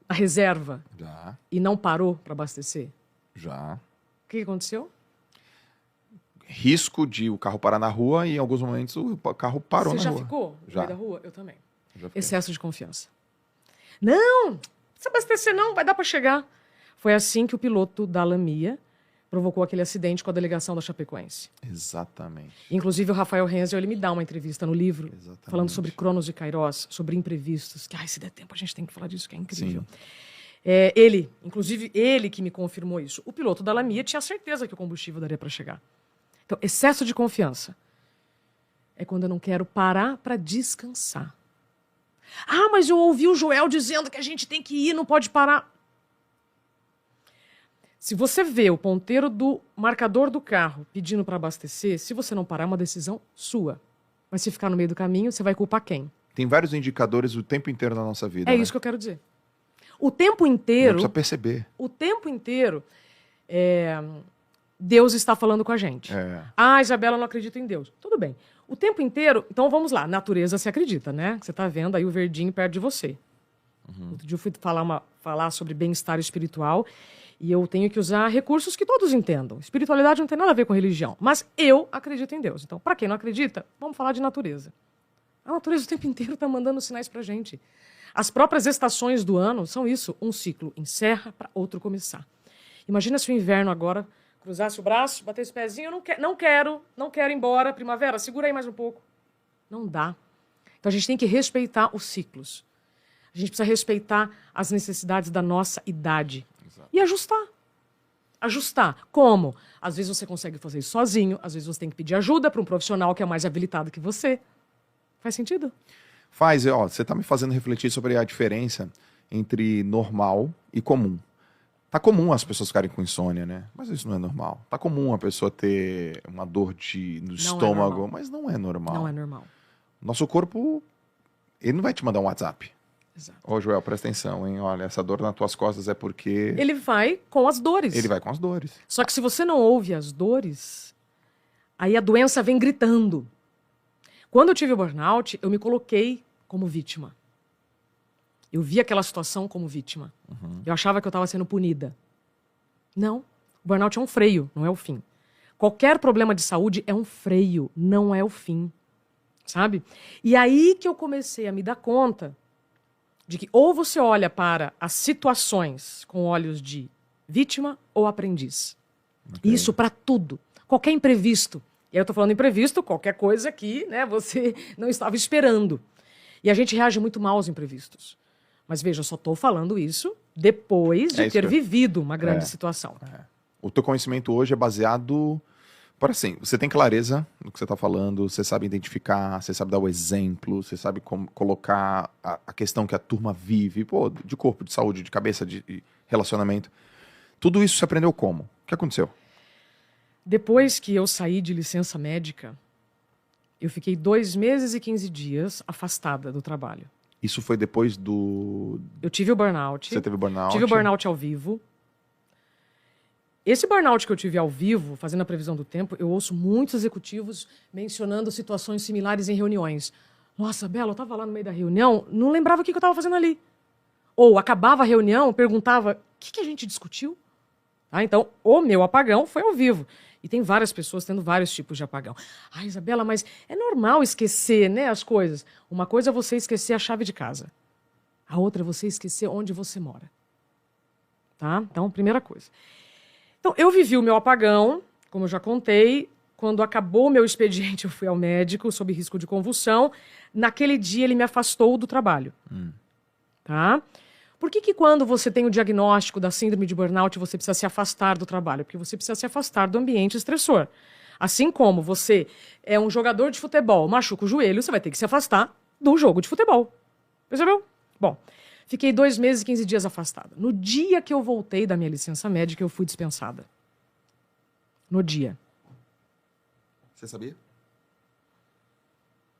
na reserva? Já. E não parou para abastecer? Já. O que aconteceu? Risco de o carro parar na rua e em alguns momentos o carro parou na rua. Você já ficou no Já. meio da rua? Eu também. Já fiquei. Excesso de confiança. Não, não precisa abastecer não, vai dar para chegar. Foi assim que o piloto da Lamia provocou aquele acidente com a delegação da Chapecoense. Exatamente. Inclusive o Rafael Renzel, ele me dá uma entrevista no livro, Exatamente. falando sobre Cronos e Kairos, sobre imprevistos. Que, se der tempo, a gente tem que falar disso, que é incrível. Sim. Inclusive ele que me confirmou isso. O piloto da Lamia tinha certeza que o combustível daria para chegar. Então, excesso de confiança é quando eu não quero parar para descansar. Ah, mas eu ouvi o Joel dizendo que a gente tem que ir, não pode parar. Se você vê o ponteiro do marcador do carro pedindo para abastecer, se você não parar, é uma decisão sua. Mas se ficar no meio do caminho, você vai culpar quem? Tem vários indicadores o tempo inteiro na nossa vida. É né? isso que eu quero dizer. O tempo Não inteiro... precisa perceber. O tempo inteiro, Deus está falando com a gente. Ah, Isabela, eu não acredito em Deus. Tudo bem. O tempo inteiro... Então, vamos lá. Natureza se acredita, né? Você está vendo aí o verdinho perto de você. Outro dia eu fui falar sobre bem-estar espiritual e eu tenho que usar recursos que todos entendam. Espiritualidade não tem nada a ver com religião. Mas eu acredito em Deus. Então, para quem não acredita, vamos falar de natureza. A natureza o tempo inteiro está mandando sinais para a gente. As próprias estações do ano são isso. Um ciclo encerra para outro começar. Imagina se o inverno agora cruzasse o braço, batesse o pezinho. Não quero ir embora. Primavera, segura aí mais um pouco. Não dá. Então a gente tem que respeitar os ciclos. A gente precisa respeitar as necessidades da nossa idade. Exato. E ajustar. Ajustar. Como? Às vezes você consegue fazer isso sozinho. Às vezes você tem que pedir ajuda para um profissional que é mais habilitado que você. Faz sentido? Faz, você está me fazendo refletir sobre a diferença entre normal e comum. Tá comum as pessoas ficarem com insônia, né? Mas isso não é normal. Tá comum a pessoa ter uma dor no estômago, mas não é normal. Não é normal. Nosso corpo, ele não vai te mandar um WhatsApp. Exato. Ô, Joel, presta atenção, hein? Olha, essa dor nas tuas costas é porque... Ele vai com as dores. Ele vai com as dores. Só que se você não ouve as dores, aí a doença vem gritando. Quando eu tive o burnout, eu me coloquei como vítima. Eu vi aquela situação como vítima. Eu achava que eu estava sendo punida. Não. O burnout é um freio, não é o fim. Qualquer problema de saúde é um freio, não é o fim. Sabe? E aí que eu comecei a me dar conta de que ou você olha para as situações com olhos de vítima ou aprendiz. Okay. Isso para tudo. Qualquer imprevisto. E aí eu estou falando imprevisto, qualquer coisa que, né, você não estava esperando. E a gente reage muito mal aos imprevistos. Mas veja, eu só estou falando isso depois de ter vivido uma grande situação. O teu conhecimento hoje é baseado... Por assim, você tem clareza no que você está falando, você sabe identificar, você sabe dar o exemplo, você sabe como colocar a questão que a turma vive, pô, de corpo, de saúde, de cabeça, de relacionamento. Tudo isso você aprendeu como? O que aconteceu? Depois que eu saí de licença médica, eu fiquei 2 meses e 15 dias afastada do trabalho. Isso foi depois do... Eu tive o burnout. Você teve o burnout? Tive o burnout ao vivo. Esse burnout que eu tive ao vivo, fazendo a previsão do tempo, eu ouço muitos executivos mencionando situações similares em reuniões. Nossa, Bela, eu estava lá no meio da reunião, não lembrava o que eu estava fazendo ali. Ou acabava a reunião, perguntava, o que a gente discutiu? Então, o meu apagão foi ao vivo. E tem várias pessoas tendo vários tipos de apagão. Ah, Isabela, mas é normal esquecer, né, as coisas. Uma coisa é você esquecer a chave de casa. A outra é você esquecer onde você mora. Tá? Então, primeira coisa. Então, eu vivi o meu apagão, como eu já contei. Quando acabou o meu expediente, eu fui ao médico, sob risco de convulsão. Naquele dia, ele me afastou do trabalho. Tá? Por que quando você tem o diagnóstico da síndrome de burnout, você precisa se afastar do trabalho? Porque você precisa se afastar do ambiente estressor. Assim como você é um jogador de futebol, machuca o joelho, você vai ter que se afastar do jogo de futebol. Percebeu? Bom, fiquei 2 meses e 15 dias afastada. No dia que eu voltei da minha licença médica, eu fui dispensada. No dia. Você sabia?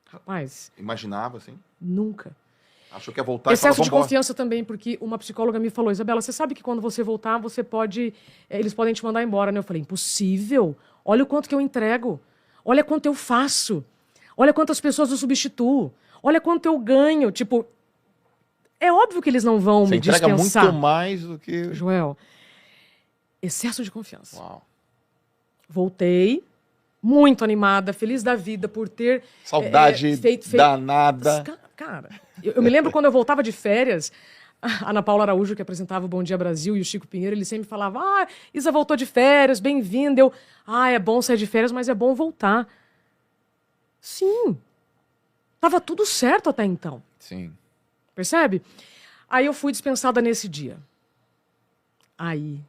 Rapaz. Imaginava, assim? Nunca. Achou que ia voltar Excesso e falava, de confiança também, porque uma psicóloga me falou, Isabela, você sabe que quando você voltar, você pode... eles podem te mandar embora, né? Eu falei, impossível. Olha o quanto que eu entrego. Olha quanto eu faço. Olha quantas pessoas eu substituo. Olha quanto eu ganho. Tipo, é óbvio que eles não vão você me dispensar. Você entrega muito mais do que... Joel, excesso de confiança. Uau. Voltei, muito animada, feliz da vida por ter... Saudade danada. Cara, eu me lembro quando eu voltava de férias, a Ana Paula Araújo, que apresentava o Bom Dia Brasil, e o Chico Pinheiro, ele sempre falava, Isa voltou de férias, bem-vinda. Eu, é bom sair de férias, mas é bom voltar. Sim. Tava tudo certo até então. Sim. Percebe? Aí eu fui dispensada nesse dia. Aí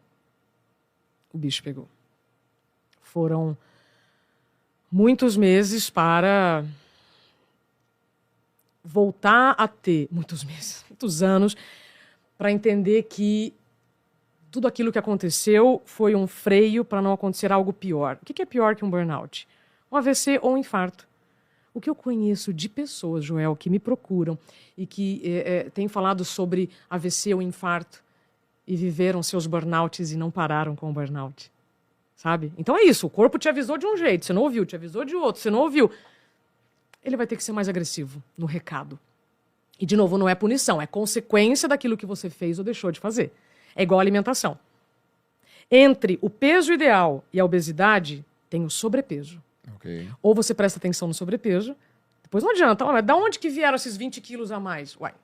o bicho pegou. Foram muitos meses para voltar a ter, muitos meses, muitos anos, para entender que tudo aquilo que aconteceu foi um freio para não acontecer algo pior. O que é pior que um burnout? Um AVC ou um infarto. O que eu conheço de pessoas, Joel, que me procuram e que têm falado sobre AVC ou infarto e viveram seus burnouts e não pararam com o burnout. Sabe? Então é isso, o corpo te avisou de um jeito, você não ouviu, te avisou de outro, você não ouviu. Ele vai ter que ser mais agressivo no recado. E, de novo, não é punição, é consequência daquilo que você fez ou deixou de fazer. É igual a alimentação. Entre o peso ideal e a obesidade, tem o sobrepeso. Okay. Ou você presta atenção no sobrepeso, depois não adianta. Mas da onde que vieram esses 20 quilos a mais? Uai,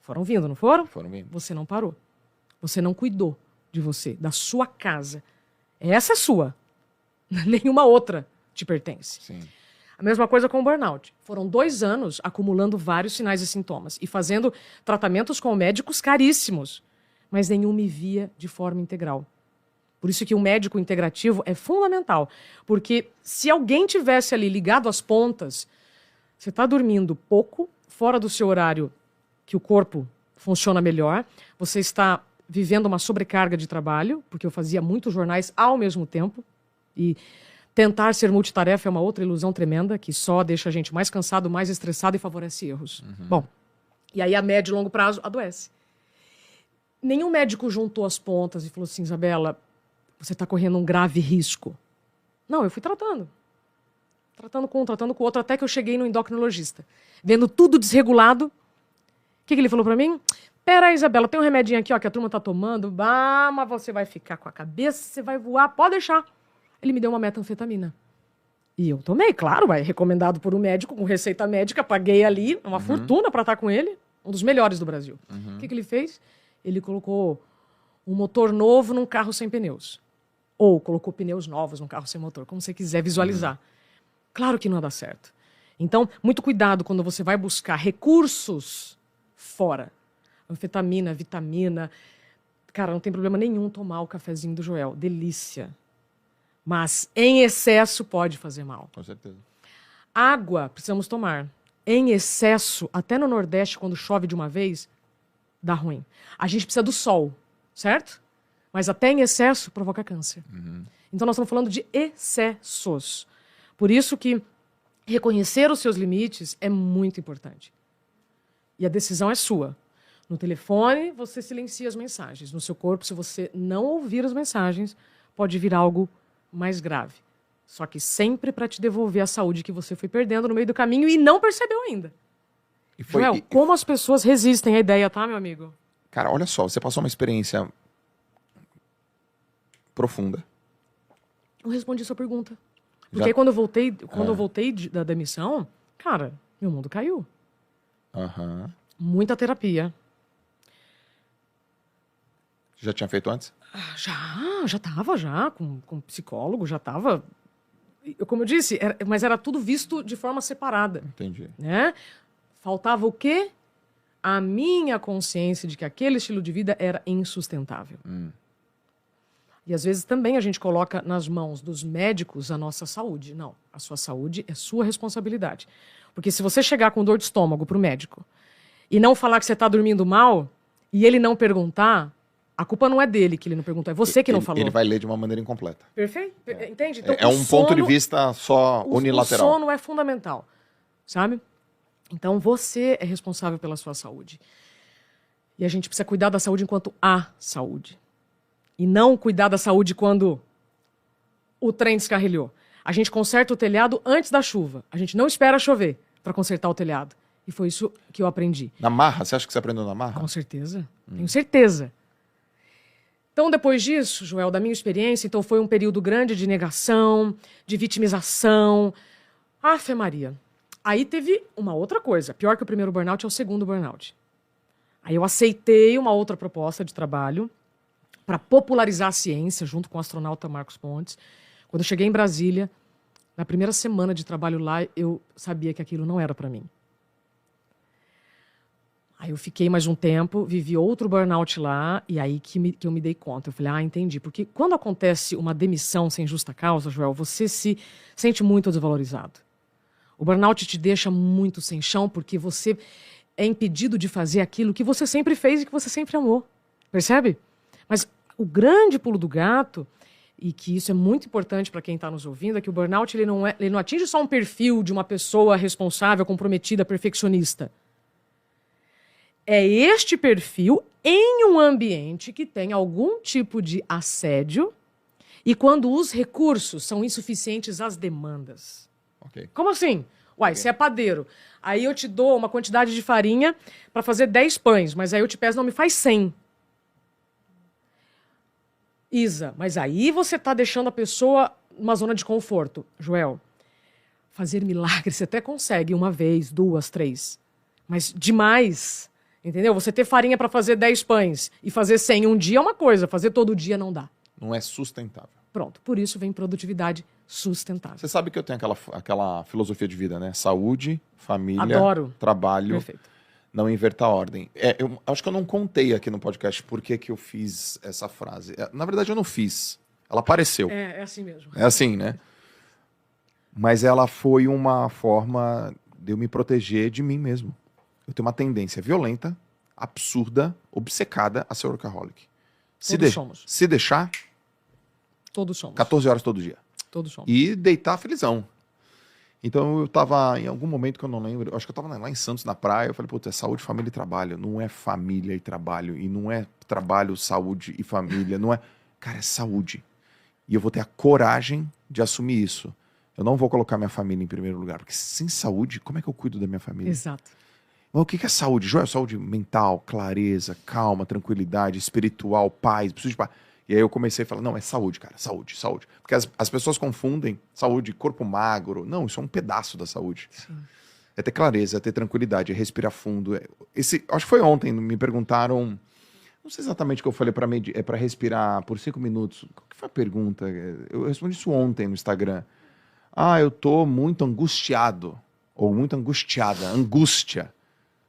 foram vindo, não foram? Foram vindo. Você não parou. Você não cuidou de você, da sua casa. Essa é sua. Nenhuma outra te pertence. Sim. A mesma coisa com o burnout. Foram 2 anos acumulando vários sinais e sintomas e fazendo tratamentos com médicos caríssimos, mas nenhum me via de forma integral. Por isso que o médico integrativo é fundamental, porque se alguém tivesse ali ligado às pontas, você está dormindo pouco, fora do seu horário que o corpo funciona melhor, você está vivendo uma sobrecarga de trabalho, porque eu fazia muitos jornais ao mesmo tempo, e tentar ser multitarefa é uma outra ilusão tremenda, que só deixa a gente mais cansado, mais estressado e favorece erros. Uhum. Bom, e aí a médio e longo prazo adoece. Nenhum médico juntou as pontas e falou assim, Isabela, você está correndo um grave risco. Não, eu fui tratando. Tratando com um, tratando com o outro, até que eu cheguei no endocrinologista. Vendo tudo desregulado, o que ele falou para mim? Pera aí, Isabela, tem um remedinho aqui ó, que a turma tá tomando, mas você vai ficar com a cabeça, você vai voar, pode deixar. Ele me deu uma metanfetamina. E eu tomei, claro, recomendado por um médico, com receita médica, paguei ali uma fortuna para estar com ele, um dos melhores do Brasil. O que ele fez? Ele colocou um motor novo num carro sem pneus. Ou colocou pneus novos num carro sem motor, como você quiser visualizar. Claro que não dá certo. Então, muito cuidado quando você vai buscar recursos fora. Anfetamina, vitamina. Cara, não tem problema nenhum tomar o cafezinho do Joel. Delícia. Mas em excesso pode fazer mal. Com certeza. Água precisamos tomar. Em excesso, até no Nordeste, quando chove de uma vez, dá ruim. A gente precisa do sol, certo? Mas até em excesso provoca câncer. Então nós estamos falando de excessos. Por isso que reconhecer os seus limites é muito importante. E a decisão é sua. No telefone, você silencia as mensagens. No seu corpo, se você não ouvir as mensagens, pode vir algo mais grave. Só que sempre para te devolver a saúde que você foi perdendo no meio do caminho e não percebeu ainda. Joel, como as pessoas resistem à ideia, tá, meu amigo? Cara, olha só, você passou uma experiência profunda. Eu respondi a sua pergunta. Porque aí quando eu voltei da demissão, cara, meu mundo caiu. Muita terapia. Já tinha feito antes? Já tava com psicólogo, já tava. Como eu disse, mas era tudo visto de forma separada. Entendi. Né? Faltava o quê? a minha consciência de que aquele estilo de vida era insustentável. E às vezes também a gente coloca nas mãos dos médicos a nossa saúde. Não, a sua saúde é sua responsabilidade. Porque se você chegar com dor de estômago pro médico e não falar que você está dormindo mal e ele não perguntar, a culpa não é dele que ele não perguntou, é você que não falou. Ele vai ler de uma maneira incompleta. Perfeito? Entende? Então, É um ponto de vista só unilateral. O sono é fundamental, sabe? Então você é responsável pela sua saúde. E a gente precisa cuidar da saúde enquanto há saúde. E não cuidar da saúde quando o trem descarrilhou. A gente conserta o telhado antes da chuva. A gente não espera chover para consertar o telhado. E foi isso que eu aprendi. Na marra? Você acha que você aprendeu na marra? Com certeza. Tenho certeza. Então, depois disso, Joel, da minha experiência, então foi um período grande de negação, de vitimização. Afe Maria. Aí teve uma outra coisa. Pior que o primeiro burnout é o segundo burnout. Aí eu aceitei uma outra proposta de trabalho para popularizar a ciência, junto com o astronauta Marcos Pontes. Quando eu cheguei em Brasília, na primeira semana de trabalho lá, eu sabia que aquilo não era para mim. Aí eu fiquei mais um tempo, vivi outro burnout lá, e aí que eu me dei conta. Eu falei, entendi. Porque quando acontece uma demissão sem justa causa, Joel, você se sente muito desvalorizado. O burnout te deixa muito sem chão, porque você é impedido de fazer aquilo que você sempre fez e que você sempre amou. Percebe? Mas o grande pulo do gato, e que isso é muito importante para quem está nos ouvindo, é que o burnout ele não atinge só um perfil de uma pessoa responsável, comprometida, perfeccionista. É este perfil em um ambiente que tem algum tipo de assédio e quando os recursos são insuficientes às demandas. Okay. Como assim? Uai, você é padeiro. Aí eu te dou uma quantidade de farinha para fazer 10 pães, mas aí eu te peço, não me faz 100. Isa, mas aí você está deixando a pessoa numa zona de conforto. Joel, fazer milagres você até consegue uma vez, 2, 3. Mas demais, entendeu? Você ter farinha para fazer 10 pães e fazer 100 um dia é uma coisa, fazer todo dia não dá. Não é sustentável. Pronto, por isso vem produtividade sustentável. Você sabe que eu tenho aquela filosofia de vida, né? Saúde, família, Adoro. Trabalho. Perfeito. Não inverta a ordem. Eu acho que eu não contei aqui no podcast por que eu fiz essa frase. Na verdade, eu não fiz. Ela apareceu. É assim mesmo. É assim, né? Mas ela foi uma forma de eu me proteger de mim mesmo. Eu tenho uma tendência violenta, absurda, obcecada a ser workaholic. Todos somos. Se deixar, Todos somos. 14 horas todo dia. Todos somos. E deitar felizão. Então eu tava, em algum momento que eu não lembro, acho que eu tava lá em Santos, na praia, eu falei, putz, é saúde, família e trabalho. Não é família e trabalho. E não é trabalho, saúde e família. Não é... Cara, é saúde. E eu vou ter a coragem de assumir isso. Eu não vou colocar minha família em primeiro lugar. Porque sem saúde, como é que eu cuido da minha família? Exato. Mas o que é saúde? Joel, saúde mental, clareza, calma, tranquilidade, espiritual, paz, preciso de paz. E aí eu comecei a falar, não, é saúde, cara, saúde, saúde. Porque as pessoas confundem saúde, corpo magro. Não, isso é um pedaço da saúde. Sim. É ter clareza, é ter tranquilidade, é respirar fundo. Acho que foi ontem, me perguntaram, não sei exatamente o que eu falei para respirar por 5 minutos. Qual que foi a pergunta? Eu respondi isso ontem no Instagram. Eu tô muito angustiado, ou muito angustiada, angústia.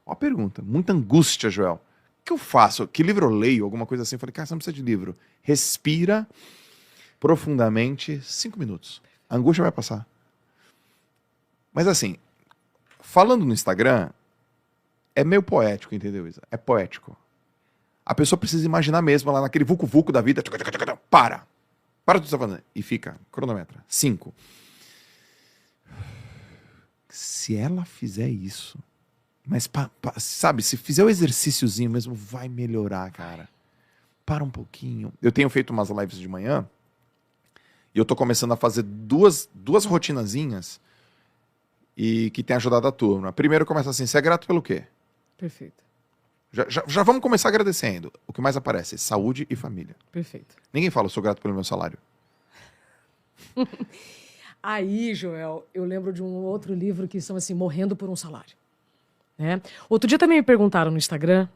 Ó a pergunta, muita angústia, Joel. O que eu faço? Que livro eu leio? Alguma coisa assim. Eu falei, cara, você não precisa de livro. Respira profundamente 5 minutos. A angústia vai passar. Mas assim, falando no Instagram, é meio poético, entendeu, Isa? É poético. A pessoa precisa imaginar mesmo lá naquele vucu-vucu da vida. Para tudo que você está fazendo. E fica, cronometra. 5. Se ela fizer isso... Mas, sabe, se fizer o exercíciozinho mesmo, vai melhorar, cara. Para um pouquinho. Eu tenho feito umas lives de manhã e eu tô começando a fazer duas rotinazinhas e que tem ajudado a turma. Primeiro começa assim, você é grato pelo quê? Perfeito. Já vamos começar agradecendo. O que mais aparece? Saúde e família. Perfeito. Ninguém fala, eu sou grato pelo meu salário. Aí, Joel, eu lembro de um outro livro que são assim, Morrendo por um Salário. Né? Outro dia também me perguntaram no Instagram,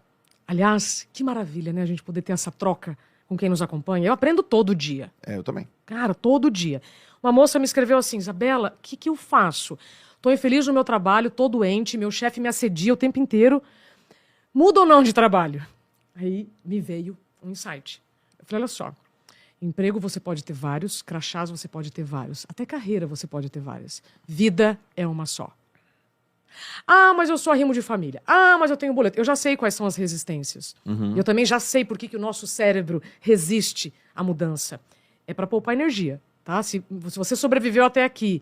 aliás, que maravilha, né, a gente poder ter essa troca com quem nos acompanha. Eu aprendo todo dia. Eu também. Cara, todo dia. Uma moça me escreveu assim, Isabela, o que eu faço? Tô infeliz no meu trabalho, tô doente, meu chefe me assedia o tempo inteiro. Muda ou não de trabalho? Aí me veio um insight. Eu falei, olha só, emprego você pode ter vários, crachás você pode ter vários, até carreira você pode ter várias. Vida é uma só. Ah, mas eu sou arrimo de família. Ah, mas eu tenho boleto. Eu já sei quais são as resistências. Eu também já sei por que o nosso cérebro resiste à mudança. É para poupar energia, tá? Se você sobreviveu até aqui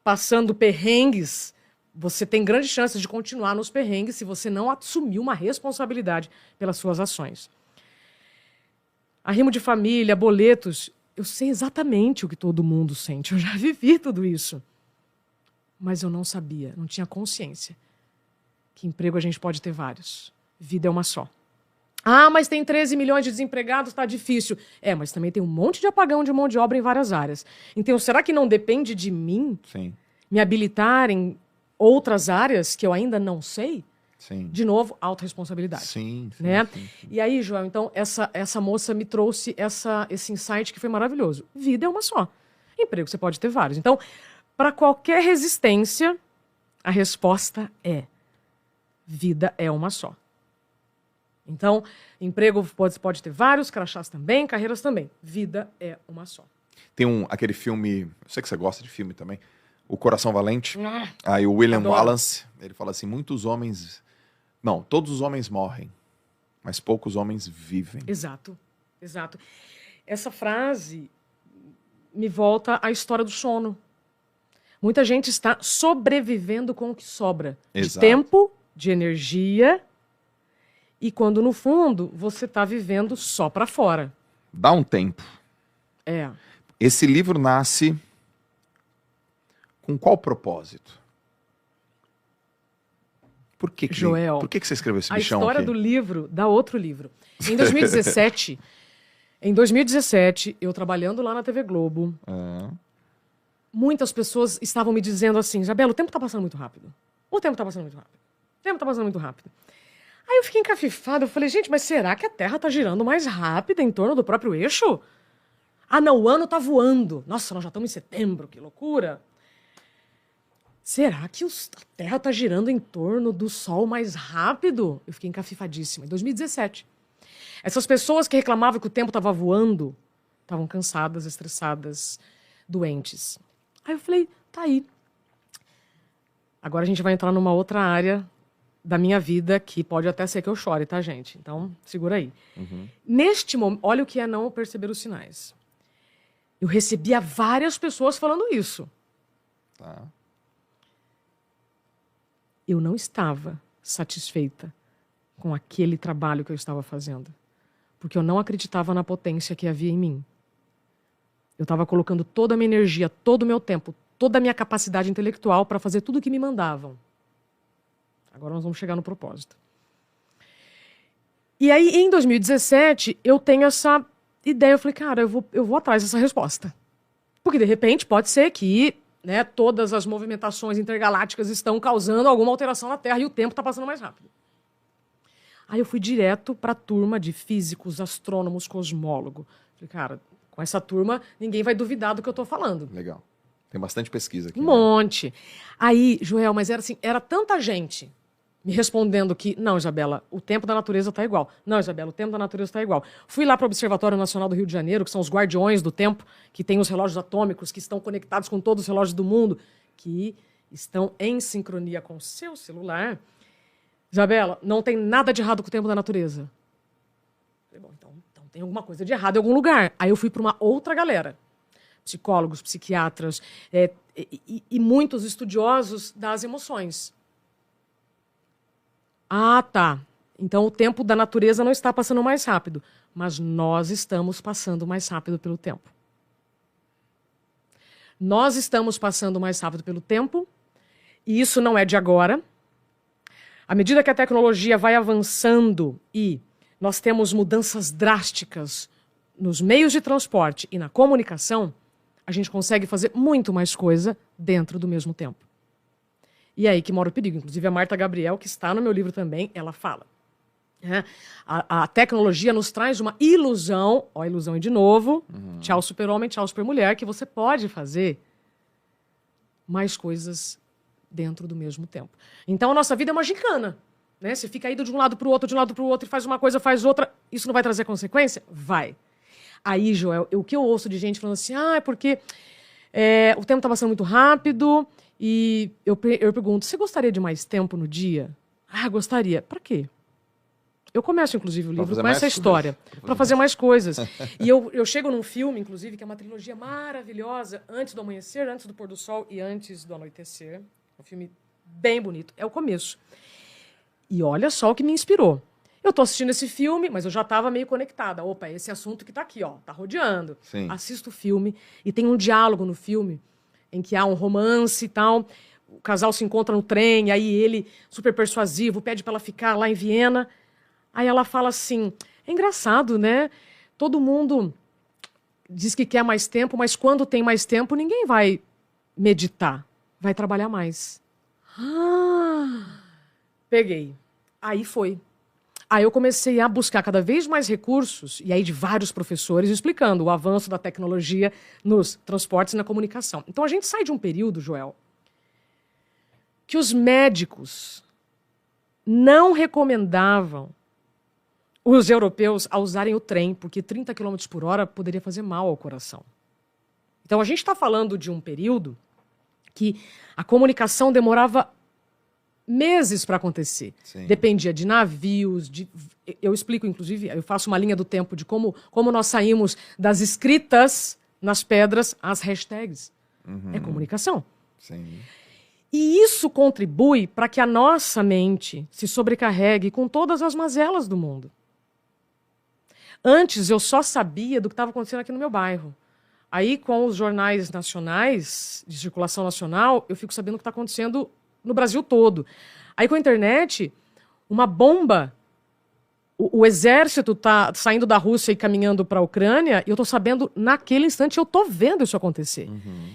passando perrengues, você tem grandes chances de continuar nos perrengues se você não assumir uma responsabilidade pelas suas ações. Arrimo de família, boletos, eu sei exatamente o que todo mundo sente. Eu já vivi tudo isso. Mas eu não sabia, não tinha consciência que emprego a gente pode ter vários. Vida é uma só. Ah, mas tem 13 milhões de desempregados, tá difícil. Mas também tem um monte de apagão de mão de obra em várias áreas. Então, será que não depende de mim me habilitar em outras áreas que eu ainda não sei? Sim. De novo, autorresponsabilidade. Sim, né? sim. E aí, Joel, então, essa moça me trouxe esse insight que foi maravilhoso. Vida é uma só. Emprego você pode ter vários. Então, para qualquer resistência, a resposta é: vida é uma só. Então, emprego pode ter vários, crachás também, carreiras também. Vida é uma só. Tem aquele filme, eu sei que você gosta de filme também, O Coração Valente. Aí o William adoro. Wallace, ele fala assim, todos os homens morrem, mas poucos homens vivem. Exato, exato. Essa frase me volta à história do sono. Muita gente está sobrevivendo com o que sobra. Exato. De tempo, de energia, e quando, no fundo, você está vivendo só para fora. Dá um tempo. Esse livro nasce com qual propósito? Por que Joel, por que você escreveu esse a bichão história aqui? do livro dá outro livro. Em 2017, eu trabalhando lá na TV Globo, muitas pessoas estavam me dizendo assim, Isabela, o tempo está passando muito rápido. O tempo está passando muito rápido. O tempo está passando muito rápido. Aí eu fiquei encafifada, eu falei, gente, mas será que a Terra está girando mais rápido em torno do próprio eixo? Ah, não, o ano está voando. Nossa, nós já estamos em setembro, que loucura. Será que a Terra está girando em torno do Sol mais rápido? Eu fiquei encafifadíssima. Em 2017. Essas pessoas que reclamavam que o tempo estava voando estavam cansadas, estressadas, doentes. Aí eu falei, tá aí. Agora a gente vai entrar numa outra área da minha vida que pode até ser que eu chore, tá, gente? Então, segura aí. Neste momento, olha o que é não perceber os sinais. Eu recebia várias pessoas falando isso. Tá. Eu não estava satisfeita com aquele trabalho que eu estava fazendo, porque eu não acreditava na potência que havia em mim. Eu estava colocando toda a minha energia, todo o meu tempo, toda a minha capacidade intelectual para fazer tudo o que me mandavam. Agora nós vamos chegar no propósito. E aí, em 2017, eu tenho essa ideia. Eu falei, cara, eu vou atrás dessa resposta. Porque, de repente, pode ser que todas as movimentações intergalácticas estão causando alguma alteração na Terra e o tempo está passando mais rápido. Aí eu fui direto para a turma de físicos, astrônomos, cosmólogos. Falei, cara, com essa turma, ninguém vai duvidar do que eu estou falando. Legal. Tem bastante pesquisa aqui. Um monte. Aí, Joel, mas era tanta gente me respondendo que, não, Isabela, o tempo da natureza está igual. Não, Isabela, o tempo da natureza está igual. Fui lá para o Observatório Nacional do Rio de Janeiro, que são os guardiões do tempo, que tem os relógios atômicos, que estão conectados com todos os relógios do mundo, que estão em sincronia com o seu celular. Isabela, não tem nada de errado com o tempo da natureza. Falei, bom, então tem alguma coisa de errado em algum lugar. Aí eu fui para uma outra galera. Psicólogos, psiquiatras e muitos estudiosos das emoções. Ah, tá. Então o tempo da natureza não está passando mais rápido, mas nós estamos passando mais rápido pelo tempo. Nós estamos passando mais rápido pelo tempo, e isso não é de agora. À medida que a tecnologia vai avançando e nós temos mudanças drásticas nos meios de transporte e na comunicação, a gente consegue fazer muito mais coisa dentro do mesmo tempo. E é aí que mora o perigo. Inclusive, a Marta Gabriel, que está no meu livro também, ela fala. A tecnologia nos traz uma ilusão, ó, a ilusão aí de novo, tchau super-homem, tchau super-mulher, que você pode fazer mais coisas dentro do mesmo tempo. Então, a nossa vida é uma gincana. né? Você fica indo de um lado para o outro, de um lado para o outro, e faz uma coisa, faz outra. Isso não vai trazer consequência? Vai. Aí, Joel, o que eu ouço de gente falando assim, é porque o tempo está passando muito rápido, e eu pergunto, você gostaria de mais tempo no dia? Gostaria. Para quê? Eu começo, inclusive, o livro com essa história. Para fazer mais coisas. E eu chego num filme, inclusive, que é uma trilogia maravilhosa, Antes do Amanhecer, Antes do Pôr do Sol e Antes do Anoitecer. Um filme bem bonito. É o começo. E olha só o que me inspirou. Eu estou assistindo esse filme, mas eu já estava meio conectada. Opa, esse assunto que está aqui, ó, tá rodeando. Sim. Assisto o filme e tem um diálogo no filme em que há um romance e tal. O casal se encontra no trem, aí ele, super persuasivo, pede para ela ficar lá em Viena. Aí ela fala assim, é engraçado, né? Todo mundo diz que quer mais tempo, mas quando tem mais tempo, ninguém vai meditar, vai trabalhar mais. Peguei. Aí foi. Aí eu comecei a buscar cada vez mais recursos, e aí de vários professores, explicando o avanço da tecnologia nos transportes e na comunicação. Então a gente sai de um período, Joel, que os médicos não recomendavam os europeus a usarem o trem, porque 30 km por hora poderia fazer mal ao coração. Então a gente está falando de um período que a comunicação demorava meses para acontecer. Sim. Dependia de navios, eu explico, inclusive, eu faço uma linha do tempo de como nós saímos das escritas nas pedras às hashtags. É comunicação. Sim. E isso contribui para que a nossa mente se sobrecarregue com todas as mazelas do mundo. Antes, eu só sabia do que estava acontecendo aqui no meu bairro. Aí, com os jornais nacionais, de circulação nacional, eu fico sabendo o que está acontecendo no Brasil todo. Aí, com a internet, uma bomba, o exército está saindo da Rússia e caminhando para a Ucrânia, e eu estou sabendo, naquele instante, eu estou vendo isso acontecer.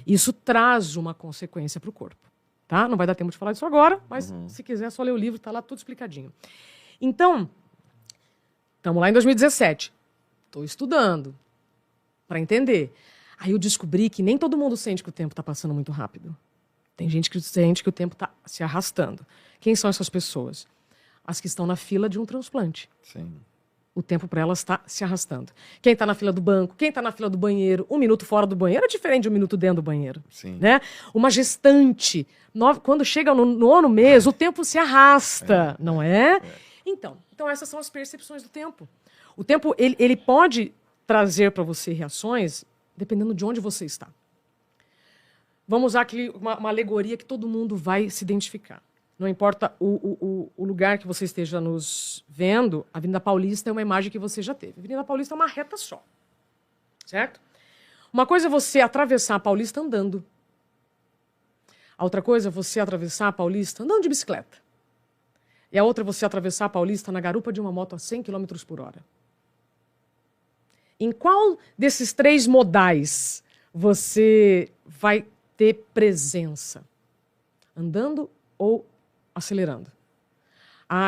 Isso traz uma consequência para o corpo. Tá? Não vai dar tempo de falar disso agora, mas se quiser, é só ler o livro, está lá tudo explicadinho. Então, estamos lá em 2017. Estou estudando para entender. Aí eu descobri que nem todo mundo sente que o tempo está passando muito rápido. Tem gente que sente que o tempo está se arrastando. Quem são essas pessoas? As que estão na fila de um transplante. Sim. O tempo para elas está se arrastando. Quem está na fila do banco, quem está na fila do banheiro, 1 minuto fora do banheiro é diferente de 1 minuto dentro do banheiro. Sim. Né? Uma gestante, quando chega no 9º mês, o tempo se arrasta, não é? Então, essas são as percepções do tempo. O tempo, ele pode trazer para você reações dependendo de onde você está. Vamos usar aqui uma alegoria que todo mundo vai se identificar. Não importa o lugar que você esteja nos vendo, a Avenida Paulista é uma imagem que você já teve. A Avenida Paulista é uma reta só. Certo? Uma coisa é você atravessar a Paulista andando. A outra coisa é você atravessar a Paulista andando de bicicleta. E a outra é você atravessar a Paulista na garupa de uma moto a 100 km por hora. Em qual desses 3 modais você vai ter presença? Andando ou acelerando?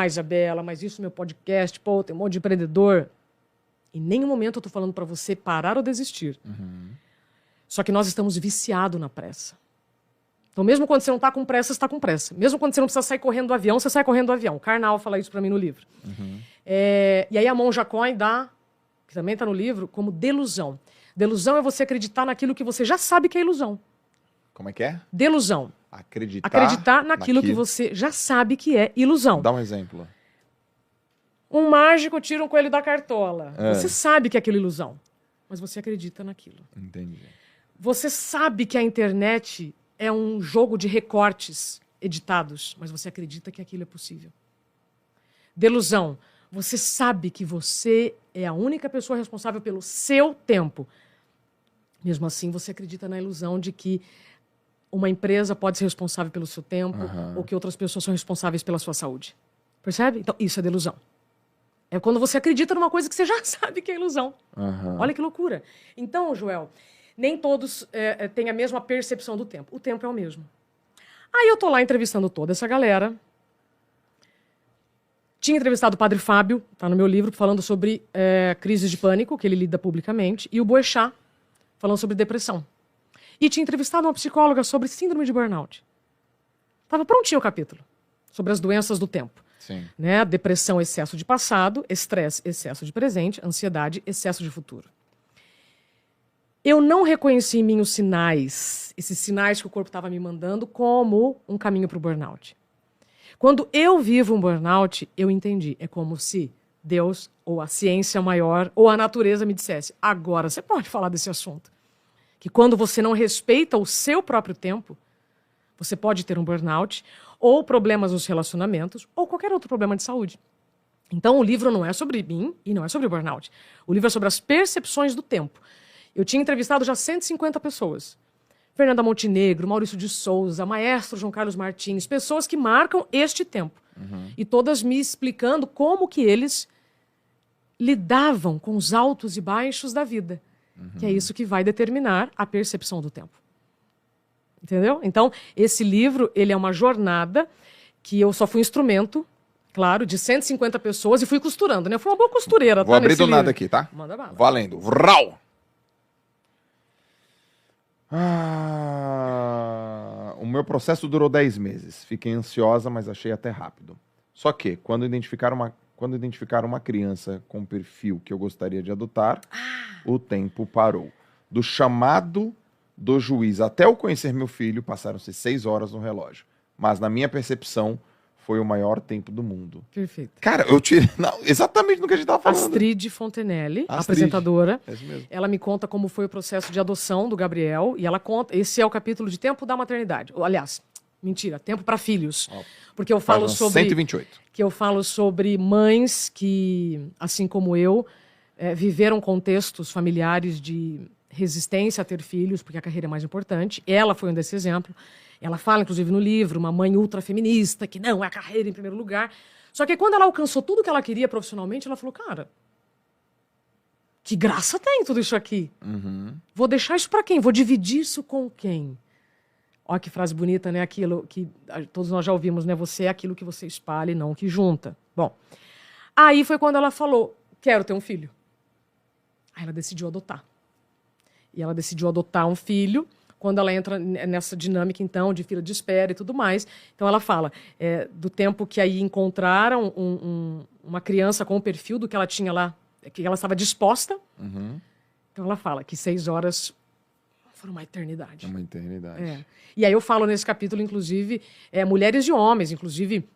Isabela, mas isso no meu podcast, tem um monte de empreendedor. Em nenhum momento eu estou falando para você parar ou desistir. Só que nós estamos viciados na pressa. Então, mesmo quando você não está com pressa, você está com pressa. Mesmo quando você não precisa sair correndo do avião, você sai correndo do avião. Karnal fala isso para mim no livro. E aí a Monja Coin dá, que também está no livro, como delusão. Delusão é você acreditar naquilo que você já sabe que é ilusão. Como é que é? Delusão. Acreditar naquilo que você já sabe que é ilusão. Dá um exemplo. Um mágico tira um coelho da cartola. Você sabe que é aquilo ilusão, mas você acredita naquilo. Entendi. Você sabe que a internet é um jogo de recortes editados, mas você acredita que aquilo é possível. Delusão. Você sabe que você é a única pessoa responsável pelo seu tempo. Mesmo assim, você acredita na ilusão de que uma empresa pode ser responsável pelo seu tempo ou que outras pessoas são responsáveis pela sua saúde. Percebe? Então, isso é delusão. É quando você acredita numa coisa que você já sabe que é ilusão. Olha que loucura. Então, Joel, nem todos têm a mesma percepção do tempo. O tempo é o mesmo. Aí eu tô lá entrevistando toda essa galera. Tinha entrevistado o Padre Fábio, tá no meu livro, falando sobre crises de pânico, que ele lida publicamente, e o Boechat, falando sobre depressão. E tinha entrevistado uma psicóloga sobre síndrome de burnout. Estava prontinho o capítulo, sobre as doenças do tempo. Sim. Né? Depressão, excesso de passado, estresse, excesso de presente, ansiedade, excesso de futuro. Eu não reconheci em mim os sinais, esses sinais que o corpo estava me mandando, como um caminho para o burnout. Quando eu vivo um burnout, eu entendi. É como se Deus, ou a ciência maior, ou a natureza me dissesse: agora você pode falar desse assunto. Que quando você não respeita o seu próprio tempo, você pode ter um burnout, ou problemas nos relacionamentos, ou qualquer outro problema de saúde. Então, o livro não é sobre mim e não é sobre burnout. O livro é sobre as percepções do tempo. Eu tinha entrevistado já 150 pessoas. Fernanda Montenegro, Maurício de Souza, Maestro João Carlos Martins, pessoas que marcam este tempo. E todas me explicando como que eles lidavam com os altos e baixos da vida. Que é isso que vai determinar a percepção do tempo. Entendeu? Então, esse livro, ele é uma jornada que eu só fui instrumento, claro, de 150 pessoas e fui costurando, né? Eu fui uma boa costureira, Vou tá? abrir Nesse do livro. nada aqui, tá? Manda bala. Valendo. Vrau! O meu processo durou 10 meses. Fiquei ansiosa, mas achei até rápido. Só que, quando identificar uma criança com perfil que eu gostaria de adotar, o tempo parou. Do chamado do juiz até eu conhecer meu filho, passaram-se 6 horas no relógio. Mas, na minha percepção, foi o maior tempo do mundo. Perfeito. Cara, eu tirei exatamente no que a gente tava falando. Astrid Fontenelle, Astrid. apresentadora. É isso mesmo. Ela me conta como foi o processo de adoção do Gabriel. E ela conta... Esse é o capítulo de Tempo da Maternidade. Aliás, mentira, Tempo para Filhos. Porque eu falo Página sobre... 128. Que eu falo sobre mães que, assim como eu, viveram contextos familiares de resistência a ter filhos, porque a carreira é mais importante. Ela foi um desse exemplo. Ela fala, inclusive, no livro, uma mãe ultrafeminista, que não, é a carreira em primeiro lugar. Só que quando ela alcançou tudo que ela queria profissionalmente, ela falou, cara, que graça tem tudo isso aqui? Vou deixar isso para quem? Vou dividir isso com quem? Olha que frase bonita, né? Aquilo que todos nós já ouvimos, né? Você é aquilo que você espalha e não o que junta. Bom, aí foi quando ela falou, quero ter um filho. Aí ela decidiu adotar. E ela decidiu adotar um filho quando ela entra nessa dinâmica, então, de fila de espera e tudo mais. Então, ela fala do tempo que aí encontraram uma criança com o perfil do que ela tinha lá, que ela estava disposta. Então, ela fala que 6 horas foram uma eternidade. É uma eternidade. E aí eu falo nesse capítulo, inclusive, mulheres e homens, inclusive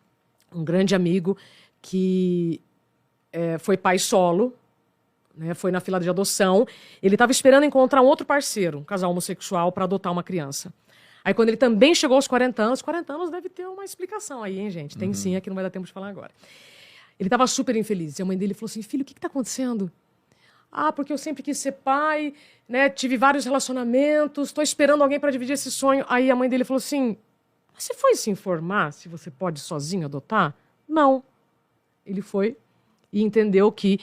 um grande amigo que foi pai solo, né, foi na fila de adoção. Ele estava esperando encontrar um outro parceiro, um casal homossexual, para adotar uma criança. Aí, quando ele também chegou aos 40 anos deve ter uma explicação aí, hein, gente? Tem sim, aqui não vai dar tempo de falar agora. Ele estava super infeliz. E a mãe dele falou assim, filho, o que está acontecendo? Ah, porque eu sempre quis ser pai, né? Tive vários relacionamentos, estou esperando alguém para dividir esse sonho. Aí a mãe dele falou assim, você foi se informar se você pode sozinho adotar? Não. Ele foi e entendeu que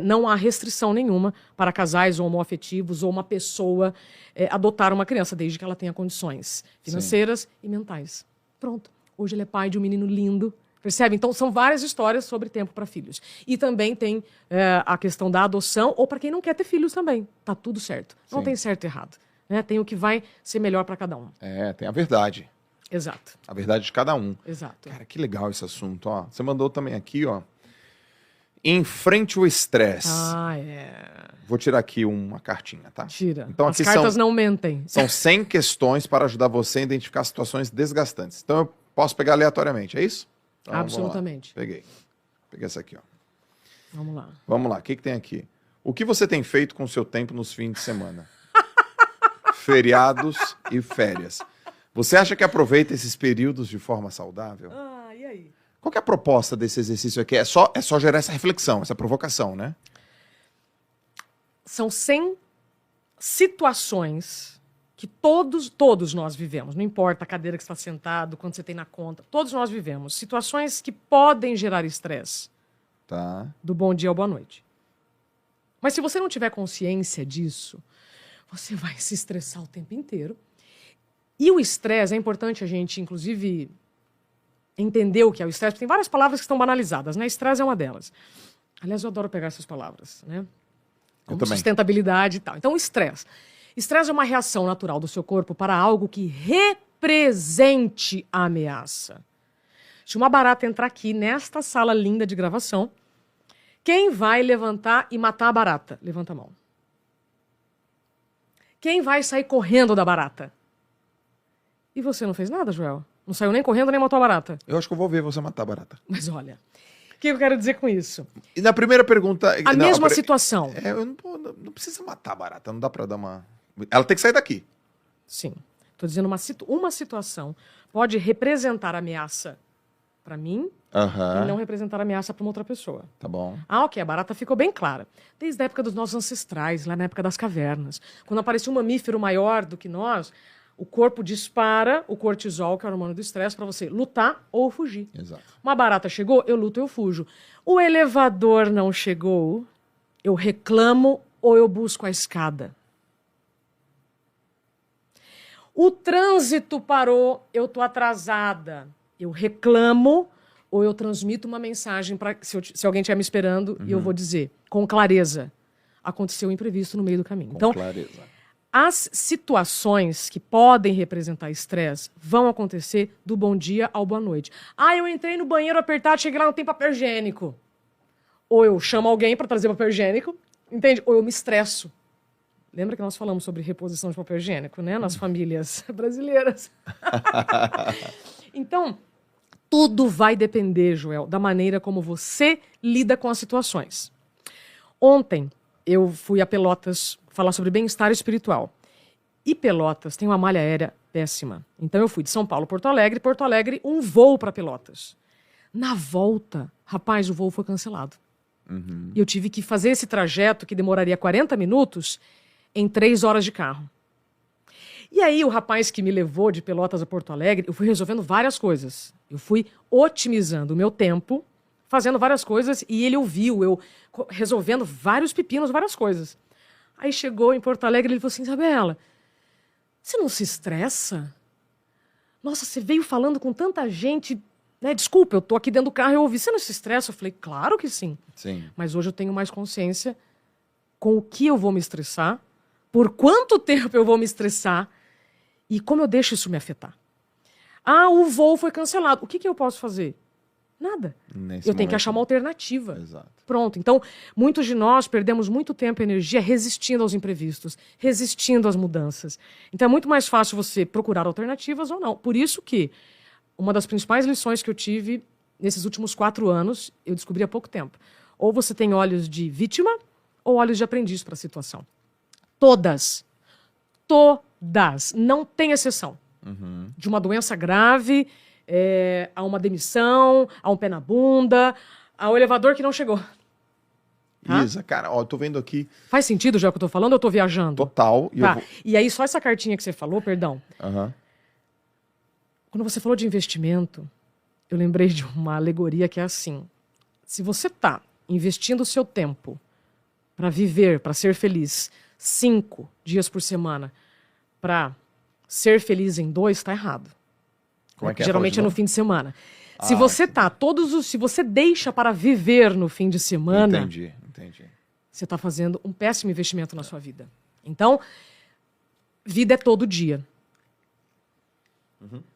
não há restrição nenhuma para casais homoafetivos ou uma pessoa adotar uma criança, desde que ela tenha condições financeiras e mentais. Pronto. Hoje ele é pai de um menino lindo. Percebe? Então, são várias histórias sobre tempo para filhos. E também tem a questão da adoção, ou para quem não quer ter filhos também. Tá tudo certo. Não tem certo e errado. Né? Tem o que vai ser melhor para cada um. Tem a verdade. Exato. A verdade de cada um. Exato. Cara, que legal esse assunto, ó. Você mandou também aqui, ó. Enfrente o estresse. Vou tirar aqui uma cartinha, tá? Tira. Então, as aqui cartas não mentem. São 100 questões para ajudar você a identificar situações desgastantes. Então, eu posso pegar aleatoriamente, é isso? Então, absolutamente. Peguei essa aqui, ó. Vamos lá. Vamos lá, o que tem aqui? O que você tem feito com o seu tempo nos fins de semana? Feriados e férias. Você acha que aproveita esses períodos de forma saudável? E aí? Qual que é a proposta desse exercício aqui? É só gerar essa reflexão, essa provocação, né? São 100 situações que todos nós vivemos. Não importa a cadeira que você está sentado, quanto você tem na conta. Todos nós vivemos. Situações que podem gerar estresse. Tá. Do bom dia ao boa noite. Mas se você não tiver consciência disso, você vai se estressar o tempo inteiro. E o estresse, é importante a gente, inclusive, entender o que é o estresse, porque tem várias palavras que estão banalizadas, né? Estresse é uma delas. Aliás, eu adoro pegar essas palavras, né? Como sustentabilidade e tal. Então, o estresse. Estresse é uma reação natural do seu corpo para algo que represente a ameaça. Se uma barata entrar aqui nesta sala linda de gravação, quem vai levantar e matar a barata? Levanta a mão. Quem vai sair correndo da barata? E você não fez nada, Joel? Não saiu nem correndo, nem matou a barata. Eu acho que eu vou ver você matar a barata. Mas olha, o que eu quero dizer com isso? E na primeira pergunta... A mesma situação. Eu não precisa matar a barata, não dá pra dar uma... Ela tem que sair daqui. Sim. Estou dizendo uma situação pode representar ameaça para mim e não representar ameaça para uma outra pessoa. Tá bom. Ah, ok, a barata ficou bem clara. Desde a época dos nossos ancestrais, lá na época das cavernas. Quando aparecia um mamífero maior do que nós, o corpo dispara o cortisol, que é o hormônio do estresse, para você lutar ou fugir. Exato. Uma barata chegou, eu luto, eu fujo. O elevador não chegou, eu reclamo ou eu busco a escada. O trânsito parou, eu tô atrasada. Eu reclamo ou eu transmito uma mensagem para se alguém estiver me esperando e eu vou dizer com clareza. Aconteceu um imprevisto no meio do caminho. Com clareza. As situações que podem representar estresse vão acontecer do bom dia ao boa noite. Ah, eu entrei no banheiro apertado, cheguei lá, não tem papel higiênico. Ou eu chamo alguém para trazer papel higiênico, entende? Ou eu me estresso. Lembra que nós falamos sobre reposição de papel higiênico, né? Nas famílias brasileiras. Então, tudo vai depender, Joel, da maneira como você lida com as situações. Ontem, eu fui a Pelotas falar sobre bem-estar espiritual. E Pelotas tem uma malha aérea péssima. Então, eu fui de São Paulo, Porto Alegre, um voo para Pelotas. Na volta, rapaz, o voo foi cancelado. E eu tive que fazer esse trajeto, que demoraria 40 minutos, em 3 horas de carro. E aí, o rapaz que me levou de Pelotas a Porto Alegre, eu fui resolvendo várias coisas. Eu fui otimizando o meu tempo, fazendo várias coisas, e ele ouviu eu resolvendo vários pepinos, várias coisas. Aí chegou em Porto Alegre e ele falou assim, Isabela, você não se estressa? Nossa, você veio falando com tanta gente, né? Desculpa, eu tô aqui dentro do carro e eu ouvi, você não se estressa? Eu falei, claro que sim. Sim. Mas hoje eu tenho mais consciência com o que eu vou me estressar, por quanto tempo eu vou me estressar e como eu deixo isso me afetar. Ah, o voo foi cancelado. O que eu posso fazer? Nada. Eu tenho que achar uma alternativa. Exato. Pronto. Então, muitos de nós perdemos muito tempo e energia resistindo aos imprevistos, resistindo às mudanças. Então, é muito mais fácil você procurar alternativas ou não. Por isso que uma das principais lições que eu tive nesses últimos 4 anos, eu descobri há pouco tempo. Ou você tem olhos de vítima ou olhos de aprendiz para a situação. Todas. Não tem exceção. De uma doença grave, a uma demissão, a um pé na bunda, ao elevador que não chegou. Tá? Isa, cara, ó, eu tô vendo aqui... Faz sentido já o que eu tô falando ou eu tô viajando? Total. Tá. E aí, só essa cartinha que você falou, perdão. Quando você falou de investimento, eu lembrei de uma alegoria que é assim. Se você tá investindo o seu tempo para viver, para ser feliz, 5 dias por semana, para ser feliz em 2, está errado. Como é que geralmente é no fim de semana. Se você se você deixa para viver no fim de semana, Entendi. você está fazendo um péssimo investimento na sua vida. Então, vida é todo dia.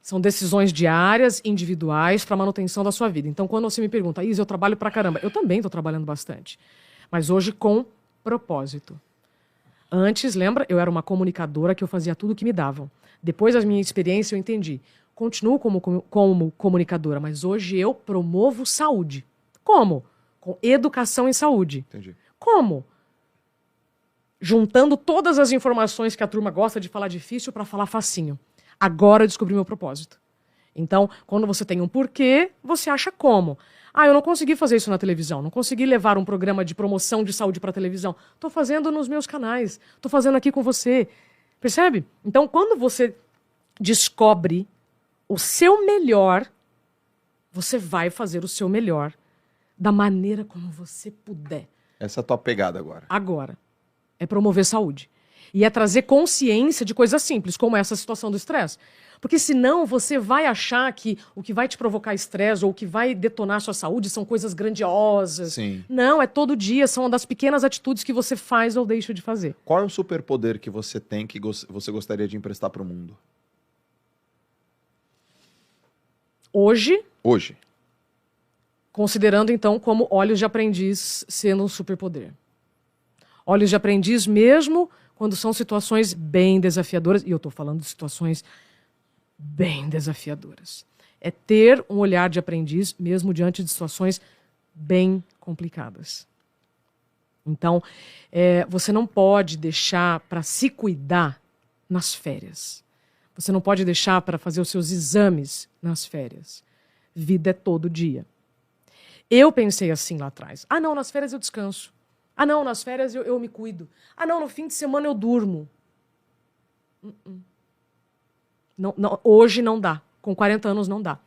São decisões diárias, individuais, para a manutenção da sua vida. Então, quando você me pergunta, Isa, eu trabalho pra caramba. Eu também estou trabalhando bastante. Mas hoje com propósito. Antes, lembra? Eu era uma comunicadora que eu fazia tudo o que me davam. Depois da minha experiência, eu entendi. Continuo como comunicadora, mas hoje eu promovo saúde. Como? Com educação em saúde. Entendi. Como? Juntando todas as informações que a turma gosta de falar difícil para falar facinho. Agora eu descobri meu propósito. Então, quando você tem um porquê, você acha como. Ah, eu não consegui fazer isso na televisão, não consegui levar um programa de promoção de saúde para a televisão. Estou fazendo nos meus canais, estou fazendo aqui com você. Percebe? Então, quando você descobre o seu melhor, você vai fazer o seu melhor da maneira como você puder. Essa é a tua pegada agora. Agora. É promover saúde. E é trazer consciência de coisas simples, como essa situação do estresse. Porque senão você vai achar que o que vai te provocar estresse ou o que vai detonar a sua saúde são coisas grandiosas. Sim. Não, é todo dia, são das pequenas atitudes que você faz ou deixa de fazer. Qual é o superpoder que você tem que você gostaria de emprestar para o mundo? Hoje, Considerando, então, como olhos de aprendiz sendo um superpoder. Olhos de aprendiz mesmo quando são situações bem desafiadoras. E eu estou falando de situações bem desafiadoras. É ter um olhar de aprendiz mesmo diante de situações bem complicadas. Então, você não pode deixar para se cuidar nas férias. Você não pode deixar para fazer os seus exames nas férias. Vida é todo dia. Eu pensei assim lá atrás. Ah, não, nas férias eu descanso. Ah, não, nas férias eu me cuido. Ah, não, no fim de semana eu durmo. Não, hoje não dá. Com 40 anos não dá.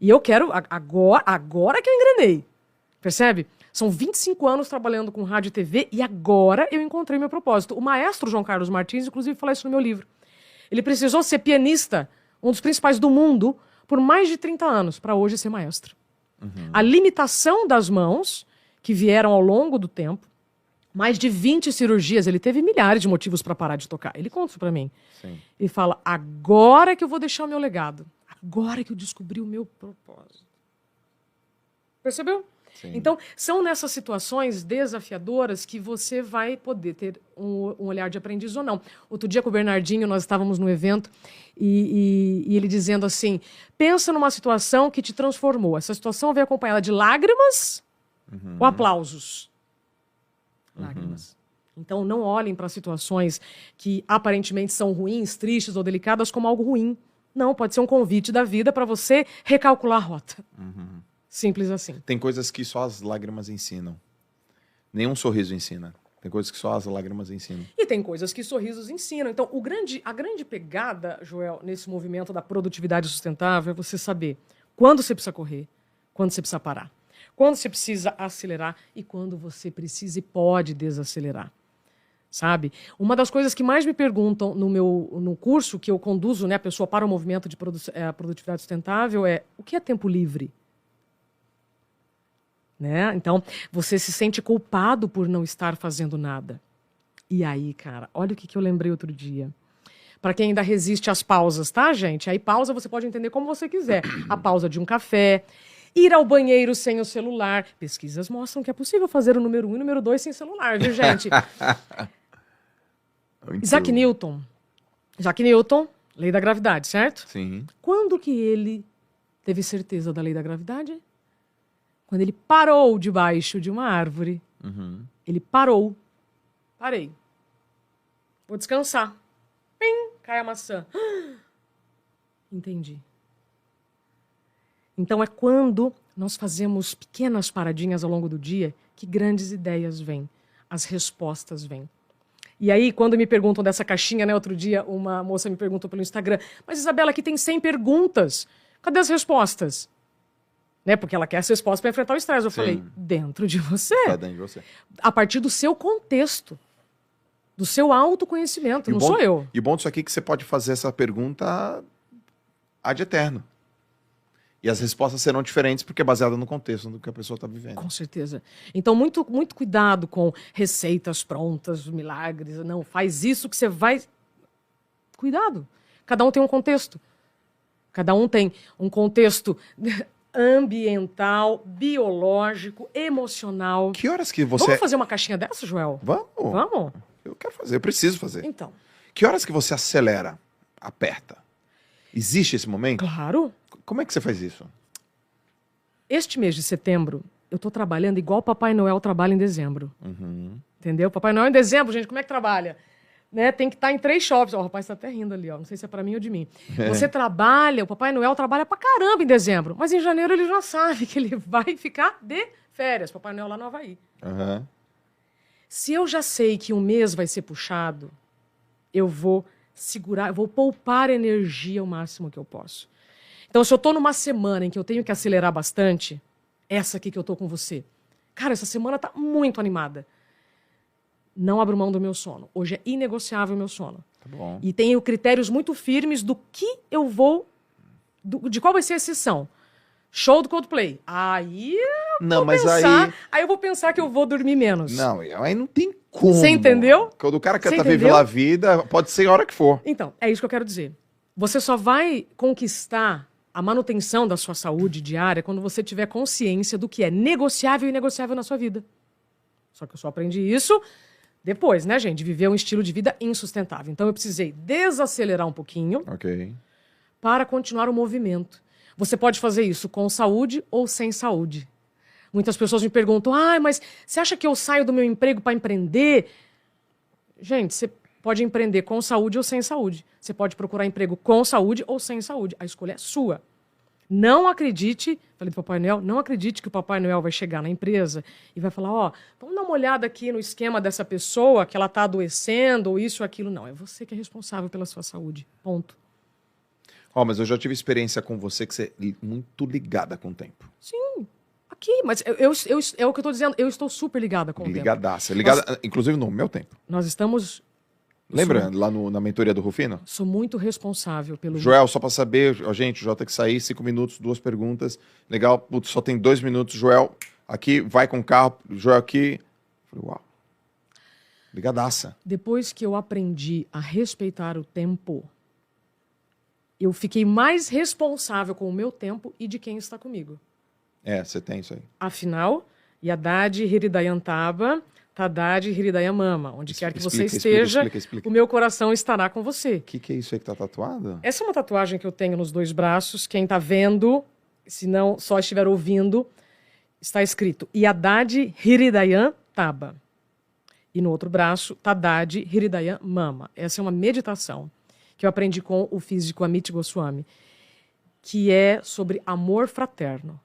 E eu quero, agora que eu engrenei. Percebe? São 25 anos trabalhando com rádio e TV e agora eu encontrei meu propósito. O maestro João Carlos Martins, inclusive, fala isso no meu livro. Ele precisou ser pianista, um dos principais do mundo, por mais de 30 anos, para hoje ser maestro. Uhum. A limitação das mãos, que vieram ao longo do tempo, mais de 20 cirurgias, ele teve milhares de motivos para parar de tocar. Ele conta isso para mim. Sim. Ele fala, agora que eu vou deixar o meu legado. Agora que eu descobri o meu propósito. Percebeu? Sim. Então, são nessas situações desafiadoras que você vai poder ter um olhar de aprendiz ou não. Outro dia com o Bernardinho, nós estávamos no evento e ele dizendo assim, pensa numa situação que te transformou. Essa situação veio acompanhada de lágrimas ou aplausos? Lágrimas. Então, não olhem para situações que aparentemente são ruins, tristes ou delicadas como algo ruim. Não, pode ser um convite da vida para você recalcular a rota. Simples assim. Tem coisas que só as lágrimas ensinam. Nenhum sorriso ensina. Tem coisas que só as lágrimas ensinam. E tem coisas que sorrisos ensinam. Então, a grande pegada, Joel, nesse movimento da produtividade sustentável é você saber quando você precisa correr, quando você precisa parar, quando você precisa acelerar e quando você precisa e pode desacelerar. Sabe? Uma das coisas que mais me perguntam no curso que eu conduzo, né, a pessoa para o movimento de produtividade sustentável é o que é tempo livre? Né? Então, você se sente culpado por não estar fazendo nada. E aí, cara, olha o que eu lembrei outro dia. Para quem ainda resiste às pausas, tá, gente? Aí pausa você pode entender como você quiser. A pausa de um café, ir ao banheiro sem o celular. Pesquisas mostram que é possível fazer o número 1 e o número 2 sem celular, viu, gente? Isaac Newton, lei da gravidade, certo? Sim. Quando que ele teve certeza da lei da gravidade? Quando ele parou debaixo de uma árvore. Ele parou. Parei. Vou descansar. Pim, cai a maçã. Entendi. Então é quando nós fazemos pequenas paradinhas ao longo do dia que grandes ideias vêm. As respostas vêm. E aí, quando me perguntam dessa caixinha, né? Outro dia, uma moça me perguntou pelo Instagram, mas Isabela, aqui tem 100 perguntas. Cadê as respostas? Né? Porque ela quer as respostas para enfrentar o estresse. Eu falei, dentro de você. Tá dentro de você. A partir do seu contexto. Do seu autoconhecimento. Não sou eu. E o bom disso aqui é que você pode fazer essa pergunta ad eterno. E as respostas serão diferentes porque é baseada no contexto do que a pessoa está vivendo. Com certeza. Então, muito, muito cuidado com receitas prontas, milagres. Não, faz isso que você vai... Cuidado. Cada um tem um contexto. Cada um tem um contexto ambiental, biológico, emocional. Que horas que você... Vamos fazer uma caixinha dessa, Joel? Vamos. Eu quero fazer, eu preciso fazer. Então. Que horas que você acelera, aperta? Existe esse momento? Claro. Como é que você faz isso? Este mês de setembro, eu estou trabalhando igual o Papai Noel trabalha em dezembro. Entendeu? Papai Noel em dezembro, gente, como é que trabalha? Né? Tem que estar em 3 shoppings. O rapaz está até rindo ali, ó. Não sei se é para mim ou de mim. Você trabalha, o Papai Noel trabalha pra caramba em dezembro, mas em janeiro ele já sabe que ele vai ficar de férias. Papai Noel lá no Havaí. Se eu já sei que um mês vai ser puxado, eu vou segurar, eu vou poupar energia o máximo que eu posso. Então, se eu estou numa semana em que eu tenho que acelerar bastante, essa aqui que eu estou com você. Cara, essa semana está muito animada. Não abro mão do meu sono. Hoje é inegociável o meu sono. Tá bom. E tenho critérios muito firmes do que eu vou... de qual vai ser a sessão. Show do Coldplay. Aí eu vou pensar que eu vou dormir menos. Não, aí não tem como. Você entendeu? Quando o cara quer viver a vida, pode ser a hora que for. Então, é isso que eu quero dizer. Você só vai conquistar a manutenção da sua saúde diária é quando você tiver consciência do que é negociável e inegociável na sua vida. Só que eu só aprendi isso depois, né, gente? De viver um estilo de vida insustentável. Então eu precisei desacelerar um pouquinho para continuar o movimento. Você pode fazer isso com saúde ou sem saúde. Muitas pessoas me perguntam, mas você acha que eu saio do meu emprego para empreender? Gente, você pode empreender com saúde ou sem saúde. Você pode procurar emprego com saúde ou sem saúde. A escolha é sua. Não acredite, falei do Papai Noel, não acredite que o Papai Noel vai chegar na empresa e vai falar, vamos dar uma olhada aqui no esquema dessa pessoa, que ela está adoecendo, ou isso ou aquilo. Não, é você que é responsável pela sua saúde. Ponto. Mas eu já tive experiência com você que você é muito ligada com o tempo. Sim, aqui, mas é o que eu estou dizendo, eu estou super ligada com o tempo. Ligadaça, ligada, inclusive no meu tempo. Nós estamos... Lembra lá na mentoria do Rufino? Sou muito responsável pelo... Joel, só para saber, gente, o Joel tem que sair, 5 minutos, 2 perguntas. Legal, putz, só tem 2 minutos, Joel, aqui, vai com o carro, Joel aqui. Falei, uau, ligadaça. Depois que eu aprendi a respeitar o tempo, eu fiquei mais responsável com o meu tempo e de quem está comigo. Você tem isso aí. Afinal, Yadad Hiridayantaba... Tadad Hiridayamama, onde quer que você esteja, explica. o meu coração estará com você. O que é isso aí que tá tatuado? Essa é uma tatuagem que eu tenho nos 2 braços. Quem tá vendo, se não só estiver ouvindo, está escrito Yadad Hiridayantaba. E no outro braço, Tadad Hiridayamama. Essa é uma meditação que eu aprendi com o físico Amit Goswami, que é sobre amor fraterno,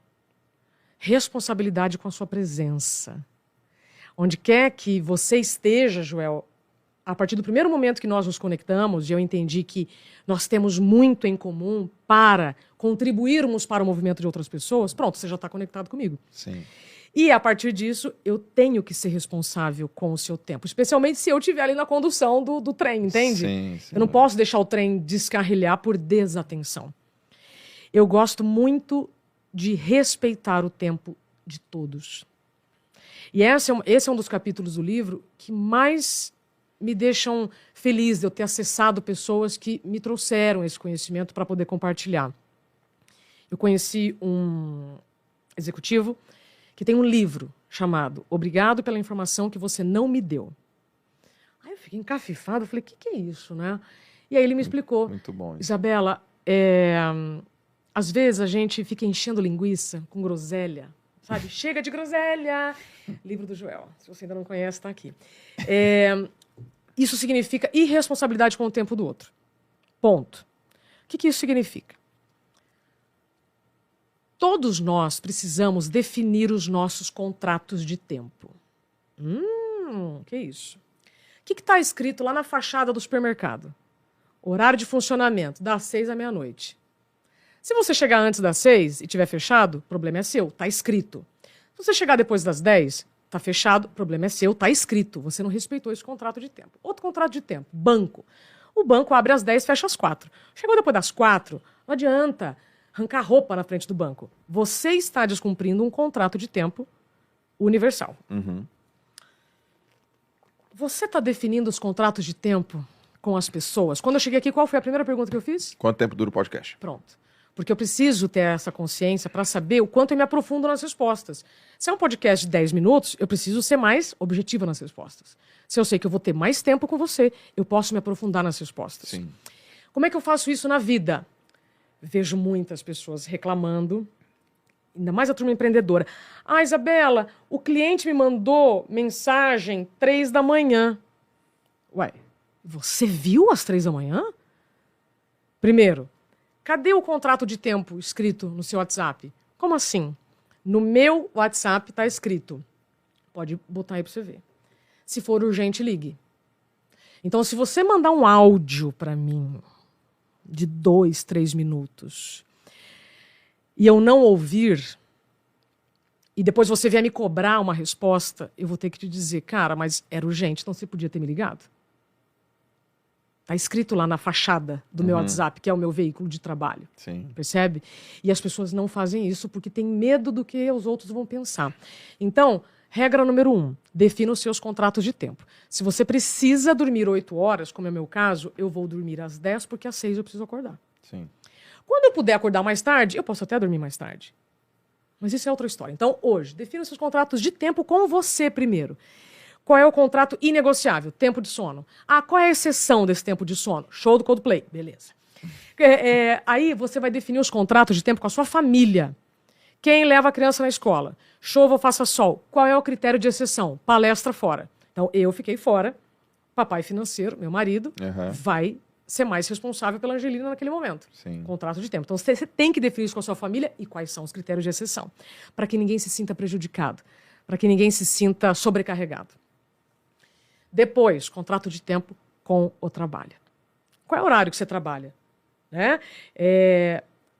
responsabilidade com a sua presença. Onde quer que você esteja, Joel, a partir do primeiro momento que nós nos conectamos, e eu entendi que nós temos muito em comum para contribuirmos para o movimento de outras pessoas, pronto, você já está conectado comigo. Sim. E a partir disso, eu tenho que ser responsável com o seu tempo, especialmente se eu estiver ali na condução do trem, entende? Sim. Eu não posso deixar o trem descarrilhar por desatenção. Eu gosto muito de respeitar o tempo de todos. E esse é um dos capítulos do livro que mais me deixam feliz de eu ter acessado pessoas que me trouxeram esse conhecimento para poder compartilhar. Eu conheci um executivo que tem um livro chamado Obrigado pela Informação que Você Não Me Deu. Aí eu fiquei encafifado, falei, o que é isso, né? E aí ele me explicou. Muito bom. Isabela, às vezes a gente fica enchendo linguiça com groselha. Sabe? Chega de groselha. Livro do Joel. Se você ainda não conhece, está aqui. Isso significa irresponsabilidade com o tempo do outro. Ponto. O que isso significa? Todos nós precisamos definir os nossos contratos de tempo. Que isso? O que está escrito lá na fachada do supermercado? Horário de funcionamento, das 6 à meia-noite. Se você chegar antes das 6 e tiver fechado, o problema é seu, está escrito. Se você chegar depois das 10, está fechado, o problema é seu, está escrito. Você não respeitou esse contrato de tempo. Outro contrato de tempo, banco. O banco abre às 10, fecha às 4. Chegou depois das 4, não adianta arrancar roupa na frente do banco. Você está descumprindo um contrato de tempo universal. Você está definindo os contratos de tempo com as pessoas? Quando eu cheguei aqui, qual foi a primeira pergunta que eu fiz? Quanto tempo dura o podcast? Pronto. Porque eu preciso ter essa consciência para saber o quanto eu me aprofundo nas respostas. Se é um podcast de 10 minutos, eu preciso ser mais objetiva nas respostas. Se eu sei que eu vou ter mais tempo com você, eu posso me aprofundar nas respostas. Sim. Como é que eu faço isso na vida? Vejo muitas pessoas reclamando, ainda mais a turma empreendedora. Isabela, o cliente me mandou mensagem 3 da manhã. Ué, você viu às 3 da manhã? Primeiro, cadê o contrato de tempo escrito no seu WhatsApp? Como assim? No meu WhatsApp está escrito. Pode botar aí para você ver. Se for urgente, ligue. Então, se você mandar um áudio para mim de 2, 3 minutos e eu não ouvir, e depois você vier me cobrar uma resposta, eu vou ter que te dizer, cara, mas era urgente, então você podia ter me ligado? Está escrito lá na fachada do meu WhatsApp, que é o meu veículo de trabalho. Sim. Percebe? E as pessoas não fazem isso porque têm medo do que os outros vão pensar. Então, regra número 1, defina os seus contratos de tempo. Se você precisa dormir 8 horas, como é o meu caso, eu vou dormir às 10 porque às 6 eu preciso acordar. Sim. Quando eu puder acordar mais tarde, eu posso até dormir mais tarde. Mas isso é outra história. Então, hoje, defina os seus contratos de tempo com você primeiro. Qual é o contrato inegociável? Tempo de sono. Ah, qual é a exceção desse tempo de sono? Show do Coldplay. Beleza. Aí você vai definir os contratos de tempo com a sua família. Quem leva a criança na escola? Chova ou faça sol? Qual é o critério de exceção? Palestra fora. Então, eu fiquei fora. Papai financeiro, meu marido, vai ser mais responsável pela Angelina naquele momento. Sim. Contrato de tempo. Então, você tem que definir isso com a sua família e quais são os critérios de exceção. Para que ninguém se sinta prejudicado. Para que ninguém se sinta sobrecarregado. Depois, contrato de tempo com o trabalho. Qual é o horário que você trabalha? Né?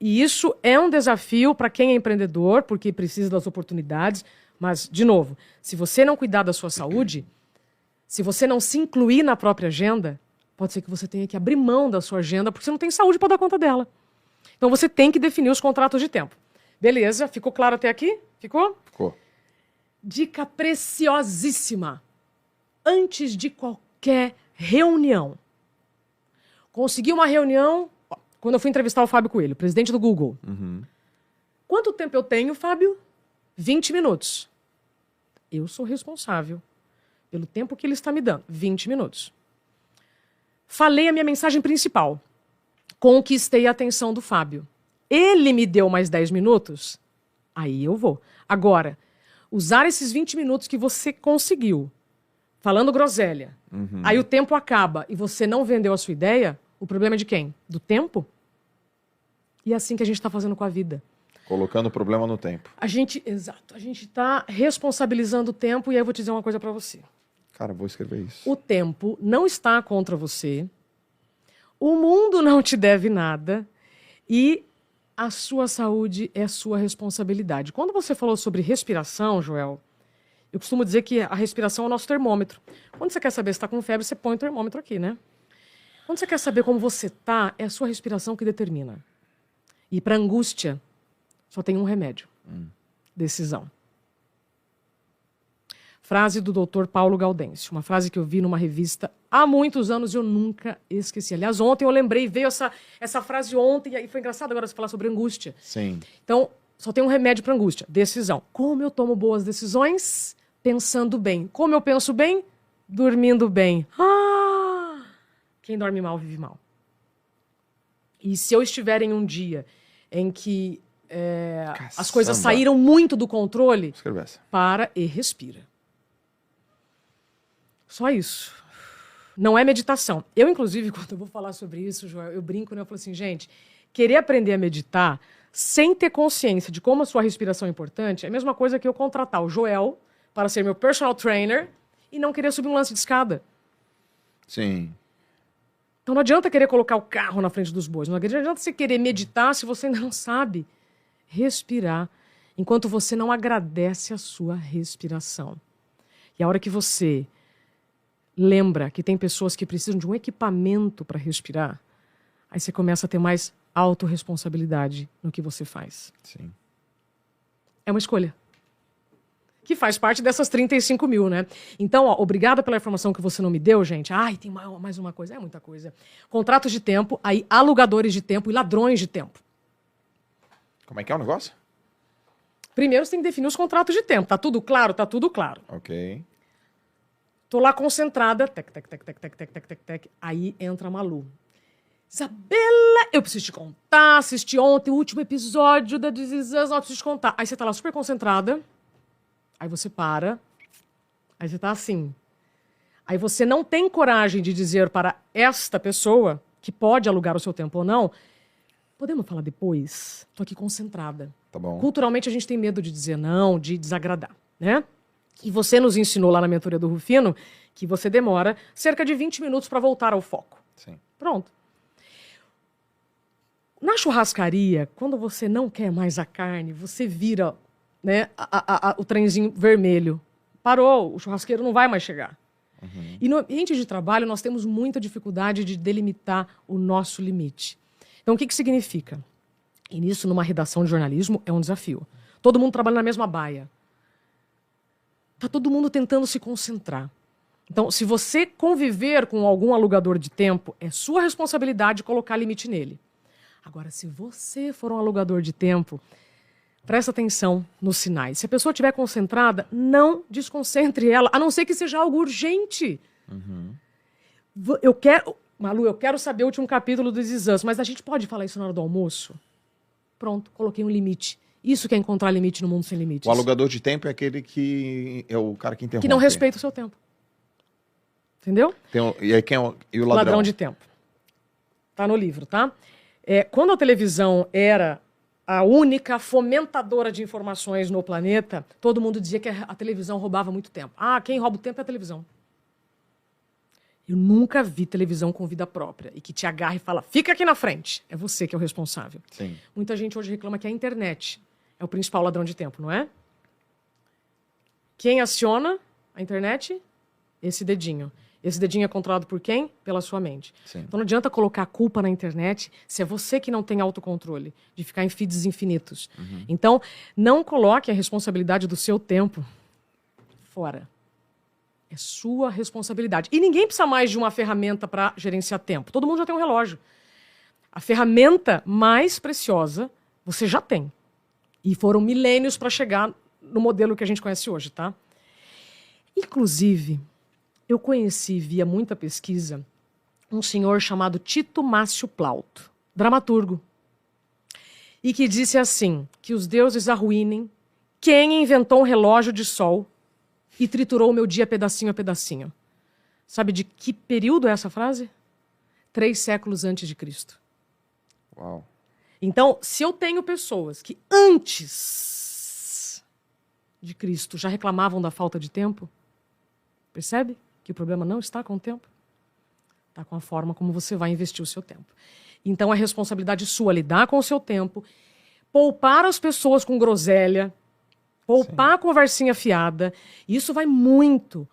E isso é um desafio para quem é empreendedor, porque precisa das oportunidades. Mas, de novo, se você não cuidar da sua saúde, se você não se incluir na própria agenda, pode ser que você tenha que abrir mão da sua agenda porque você não tem saúde para dar conta dela. Então, você tem que definir os contratos de tempo. Beleza? Ficou claro até aqui? Ficou? Ficou. Dica preciosíssima. Antes de qualquer reunião. Consegui uma reunião quando eu fui entrevistar o Fábio Coelho, presidente do Google. Quanto tempo eu tenho, Fábio? 20 minutos. Eu sou responsável pelo tempo que ele está me dando. 20 minutos. Falei a minha mensagem principal. Conquistei a atenção do Fábio. Ele me deu mais 10 minutos? Aí eu vou. Agora, usar esses 20 minutos que você conseguiu falando groselha, aí o tempo acaba e você não vendeu a sua ideia, o problema é de quem? Do tempo? E é assim que a gente está fazendo com a vida. Colocando o problema no tempo. Exato. A gente está responsabilizando o tempo e aí eu vou te dizer uma coisa para você. Cara, vou escrever isso. O tempo não está contra você, o mundo não te deve nada e a sua saúde é sua responsabilidade. Quando você falou sobre respiração, Joel, eu costumo dizer que a respiração é o nosso termômetro. Quando você quer saber se está com febre, você põe o termômetro aqui, né? Quando você quer saber como você está, é a sua respiração que determina. E para angústia, só tem um remédio. Decisão. Frase do Dr. Paulo Gaudêncio. Uma frase que eu vi numa revista há muitos anos e eu nunca esqueci. Aliás, ontem eu lembrei, veio essa frase ontem e foi engraçado agora você falar sobre angústia. Sim. Então, só tem um remédio para angústia. Decisão. Como eu tomo boas decisões? Pensando bem. Como eu penso bem? Dormindo bem. Quem dorme mal, vive mal. E se eu estiver em um dia em que as coisas saíram muito do controle, para e respira. Só isso. Não é meditação. Eu, inclusive, quando eu vou falar sobre isso, Joel, eu brinco, né? Eu falo assim, gente, querer aprender a meditar sem ter consciência de como a sua respiração é importante é a mesma coisa que eu contratar o Joel para ser meu personal trainer e não querer subir um lance de escada. Sim. Então não adianta querer colocar o carro na frente dos bois. Não adianta você querer meditar se você não sabe respirar, enquanto você não agradece a sua respiração. E a hora que você lembra que tem pessoas que precisam de um equipamento para respirar, aí você começa a ter mais autorresponsabilidade no que você faz. Sim. É uma escolha. Que faz parte dessas 35 mil, né? Então, ó, obrigada pela informação que você não me deu, gente. Ai, tem mais uma coisa. É muita coisa. Contratos de tempo, aí alugadores de tempo e ladrões de tempo. Como é que é o negócio? Primeiro, você tem que definir os contratos de tempo. Tá tudo claro? Tá tudo claro. Ok. Tô lá concentrada. Tec, tec, tec, tec, tec, tec, tec, tec, tec. Aí entra a Malu. Isabela, eu preciso te contar. Assisti ontem o último episódio da This Is Us, não preciso te contar. Aí você tá lá super concentrada. Aí você para. Aí você tá assim. Aí você não tem coragem de dizer para esta pessoa, que pode alugar o seu tempo ou não, podemos falar depois? Tô aqui concentrada. Tá bom. Culturalmente a gente tem medo de dizer não, de desagradar, né? E você nos ensinou lá na mentoria do Rufino que você demora cerca de 20 minutos para voltar ao foco. Sim. Pronto. Na churrascaria, quando você não quer mais a carne, você vira, né, o trenzinho vermelho. Parou, o churrasqueiro não vai mais chegar. Uhum. E no ambiente de trabalho, nós temos muita dificuldade de delimitar o nosso limite. Então, o que significa? E nisso, numa redação de jornalismo, é um desafio. Todo mundo trabalha na mesma baia. Está todo mundo tentando se concentrar. Então, se você conviver com algum alugador de tempo, é sua responsabilidade colocar limite nele. Agora, se você for um alugador de tempo, presta atenção nos sinais. Se a pessoa estiver concentrada, não desconcentre ela, a não ser que seja algo urgente. Malu, eu quero saber o último capítulo do This Is Us, mas a gente pode falar isso na hora do almoço? Pronto, coloquei um limite. Isso que é encontrar limite no mundo sem limites. O alugador de tempo é aquele que é o cara que interrompe. Que não respeita o seu tempo. Entendeu? E aí quem é e o ladrão? Ladrão de tempo. Tá no livro, tá? Quando a televisão era a única fomentadora de informações no planeta, todo mundo dizia que a televisão roubava muito tempo. Ah, quem rouba o tempo é a televisão. Eu nunca vi televisão com vida própria e que te agarra e fala, fica aqui na frente. É você que é o responsável. Sim. Muita gente hoje reclama que a internet é o principal ladrão de tempo, não é? Quem aciona a internet? Esse dedinho. Esse dedinho é controlado por quem? Pela sua mente. Sim. Então não adianta colocar a culpa na internet se é você que não tem autocontrole, de ficar em feeds infinitos. Então, não coloque a responsabilidade do seu tempo fora. É sua responsabilidade. E ninguém precisa mais de uma ferramenta para gerenciar tempo. Todo mundo já tem um relógio. A ferramenta mais preciosa você já tem. E foram milênios para chegar no modelo que a gente conhece hoje, tá? Inclusive, eu conheci, via muita pesquisa, um senhor chamado Tito Márcio Plauto, dramaturgo, e que disse assim, que os deuses arruinem quem inventou um relógio de sol e triturou o meu dia pedacinho a pedacinho. Sabe de que período é essa frase? 3 séculos antes de Cristo. Uau. Então, se eu tenho pessoas que antes de Cristo já reclamavam da falta de tempo, percebe que o problema não está com o tempo? Está com a forma como você vai investir o seu tempo. Então, é responsabilidade sua lidar com o seu tempo, poupar as pessoas com groselha, poupar a conversinha fiada. Isso vai muito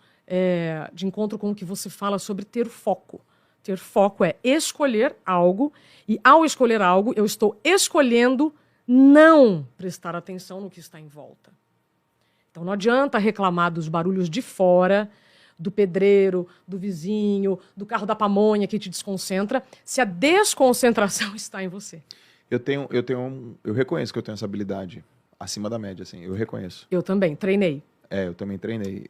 de encontro com o que você fala sobre ter foco. Ter foco é escolher algo, e ao escolher algo, eu estou escolhendo não prestar atenção no que está em volta. Então não adianta reclamar dos barulhos de fora, do pedreiro, do vizinho, do carro da pamonha que te desconcentra, se a desconcentração está em você. Eu reconheço que eu tenho essa habilidade acima da média, assim, eu reconheço. Eu também, treinei. Eu também treinei.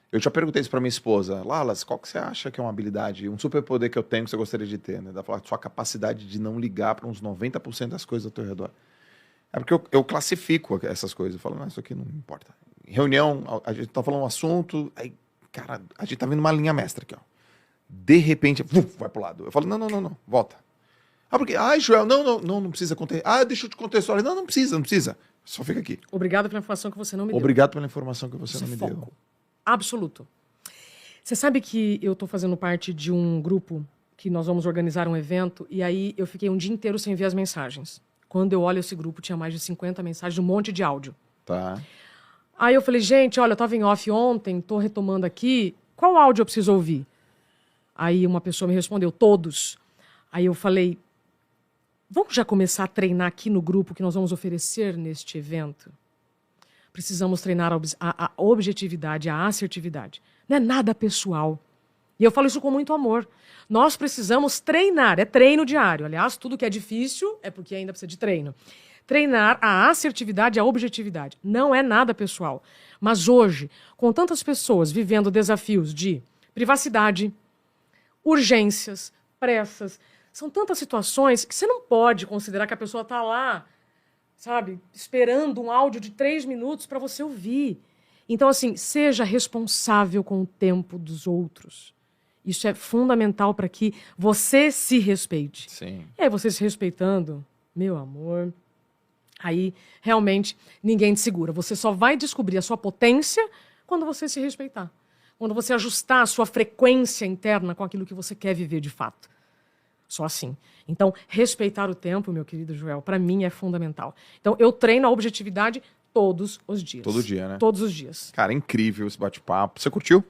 Eu já perguntei isso pra minha esposa. Lalas, qual que você acha que é uma habilidade, um superpoder que eu tenho que você gostaria de ter? Né? Ela falou, sua capacidade de não ligar para uns 90% das coisas ao teu redor. É porque eu classifico essas coisas. Eu falo, não, isso aqui não importa. Em reunião, a gente tá falando um assunto, aí, cara, a gente tá vendo uma linha mestra aqui, ó. De repente, vai pro lado. Eu falo, não, volta. Porque, Joel, não precisa contextualizar. Deixa eu te contextualizar. Não precisa. Só fica aqui. Obrigado pela informação que você não me deu. Obrigado pela informação que você não me foco. deu. Absoluto. Você sabe que eu estou fazendo parte de um grupo que nós vamos organizar um evento e aí eu fiquei um dia inteiro sem ver as mensagens. Quando eu olho esse grupo, tinha mais de 50 mensagens, um monte de áudio. Tá. Aí eu falei, gente, olha, eu estava em off ontem, estou retomando aqui, qual áudio eu preciso ouvir? Aí uma pessoa me respondeu, todos. Aí eu falei, vamos já começar a treinar aqui no grupo que nós vamos oferecer neste evento? Precisamos treinar a objetividade, a assertividade. Não é nada pessoal. E eu falo isso com muito amor. Nós precisamos treinar, é treino diário. Aliás, tudo que é difícil é porque ainda precisa de treino. Treinar a assertividade e a objetividade. Não é nada pessoal. Mas hoje, com tantas pessoas vivendo desafios de privacidade, urgências, pressas, são tantas situações que você não pode considerar que a pessoa está lá, sabe, esperando um áudio de 3 minutos para você ouvir. Então, assim, seja responsável com o tempo dos outros. Isso é fundamental para que você se respeite. Sim. E aí, você se respeitando, meu amor, aí realmente ninguém te segura. Você só vai descobrir a sua potência quando você se respeitar. Quando você ajustar a sua frequência interna com aquilo que você quer viver de fato. Só assim. Então, respeitar o tempo, meu querido Joel, para mim é fundamental. Então, eu treino a objetividade todos os dias. Todo dia, né? Todos os dias. Cara, incrível esse bate-papo. Você curtiu?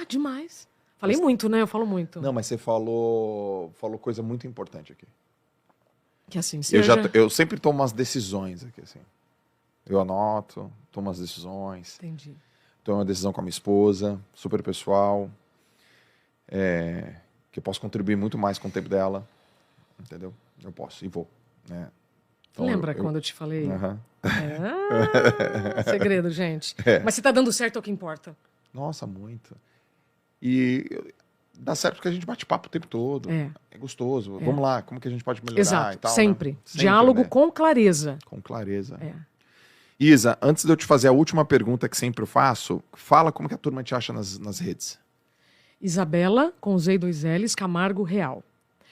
Demais. Falei muito, né? Eu falo muito. Não, mas você falou coisa muito importante aqui. Que assim seja... Eu sempre tomo umas decisões aqui, assim. Eu anoto, tomo as decisões. Entendi. Tomo uma decisão com a minha esposa, super pessoal. Que eu posso contribuir muito mais com o tempo dela. Entendeu? Eu posso e vou, né? Então, Lembra quando eu te falei? Aham. Segredo, gente. É. Mas se tá dando certo é o que importa. Nossa, muito. E dá certo porque a gente bate papo o tempo todo. É. É gostoso. Vamos lá, como que a gente pode melhorar Exato, e tal, sempre. né? Diálogo né? com clareza. Com clareza. É. Isa, antes de eu te fazer a última pergunta que sempre eu faço, fala como que a turma te acha nas redes. Isabela, com Z e 2 L's, Camargo Real.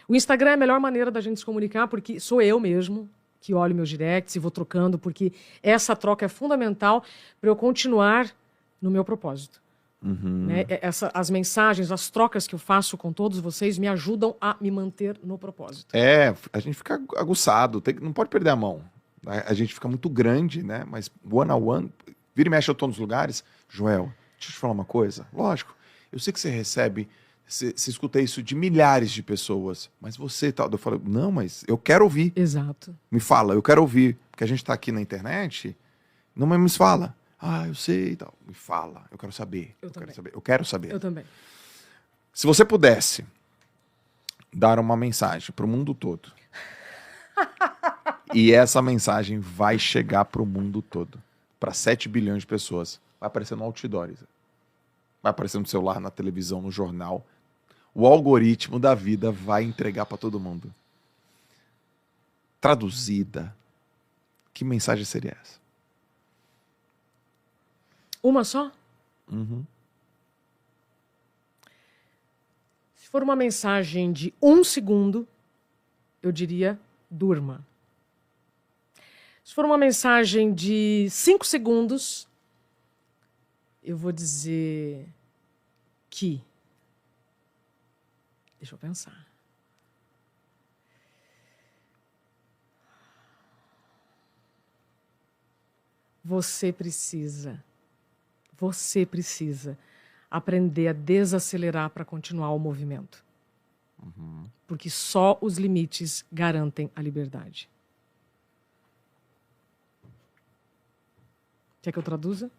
O Instagram é a melhor maneira da gente se comunicar, porque sou eu mesmo que olho meus directs e vou trocando, porque essa troca é fundamental para eu continuar no meu propósito. Né? As mensagens, as trocas que eu faço com todos vocês me ajudam a me manter no propósito. A gente fica aguçado, não pode perder a mão. A gente fica muito grande, né? Mas one-on-one, vira e mexe, eu tô nos lugares. Joel, deixa eu te falar uma coisa. Lógico, eu sei que você recebe, você escuta isso de milhares de pessoas, mas você tal. Eu falo, não, mas eu quero ouvir. Exato. Me fala, eu quero ouvir. Porque a gente tá aqui na internet, não me fala. Ah, eu sei e tal. Me fala, eu quero saber. Eu quero saber. Eu também. Se você pudesse dar uma mensagem pro mundo todo, e essa mensagem vai chegar pro mundo todo, para 7 bilhões de pessoas, vai aparecer no outdoor, vai aparecer no celular, na televisão, no jornal, o algoritmo da vida vai entregar para todo mundo. Traduzida, que mensagem seria essa? Uma só? Se for uma mensagem de 1 segundo, eu diria durma. Se for uma mensagem de 5 segundos, eu vou dizer que... Deixa eu pensar. Você precisa aprender a desacelerar para continuar o movimento. Porque só os limites garantem a liberdade. Quer que eu traduza?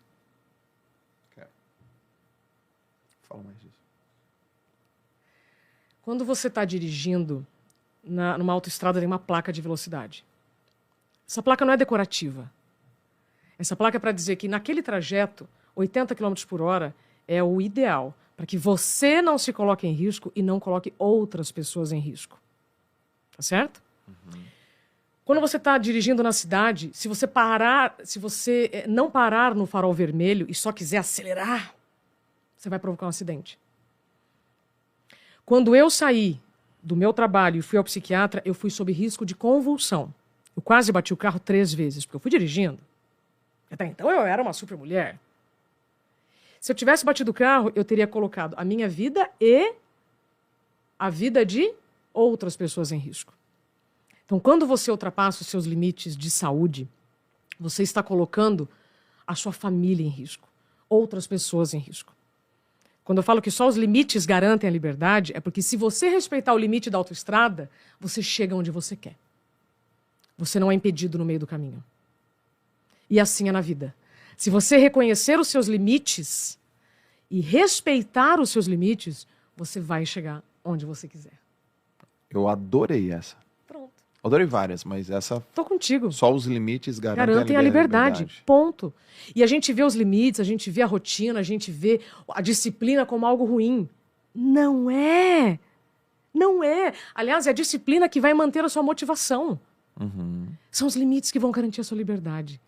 Quero. Fala mais disso. Quando você está dirigindo numa autoestrada, tem uma placa de velocidade. Essa placa não é decorativa. Essa placa é para dizer que naquele trajeto, 80 km por hora é o ideal para que você não se coloque em risco e não coloque outras pessoas em risco. Tá certo? Quando você está dirigindo na cidade, se você não parar no farol vermelho e só quiser acelerar, você vai provocar um acidente. Quando eu saí do meu trabalho e fui ao psiquiatra, eu fui sob risco de convulsão. Eu quase bati o carro 3 vezes, porque eu fui dirigindo. Até então eu era uma super mulher. Se eu tivesse batido o carro, eu teria colocado a minha vida e a vida de outras pessoas em risco. Então, quando você ultrapassa os seus limites de saúde, você está colocando a sua família em risco, outras pessoas em risco. Quando eu falo que só os limites garantem a liberdade, é porque se você respeitar o limite da autoestrada, você chega onde você quer. Você não é impedido no meio do caminho. E assim é na vida. Se você reconhecer os seus limites e respeitar os seus limites, você vai chegar onde você quiser. Eu adorei essa. Pronto. Adorei várias, mas essa... Tô contigo. Só os limites Garantem a liberdade. Ponto. E a gente vê os limites, a gente vê a rotina, a gente vê a disciplina como algo ruim. Não é. Não é. Aliás, é a disciplina que vai manter a sua motivação. São os limites que vão garantir a sua liberdade.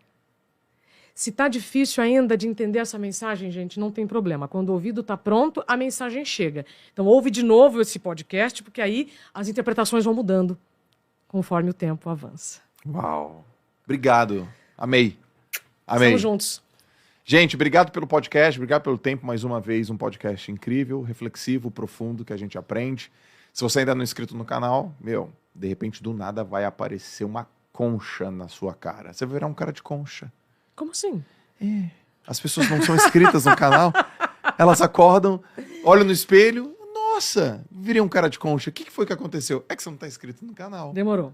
Se tá difícil ainda de entender essa mensagem, gente, não tem problema. Quando o ouvido tá pronto, a mensagem chega. Então ouve de novo esse podcast, porque aí as interpretações vão mudando conforme o tempo avança. Uau. Obrigado. Amei. Amei. Estamos juntos. Gente, obrigado pelo podcast, obrigado pelo tempo, mais uma vez, um podcast incrível, reflexivo, profundo, que a gente aprende. Se você ainda não é inscrito no canal, de repente, do nada, vai aparecer uma concha na sua cara. Você vai virar um cara de concha. Como assim? As pessoas não são inscritas no canal, elas acordam, olham no espelho, nossa, virei um cara de concha. O que foi que aconteceu? É que você não está inscrito no canal. Demorou.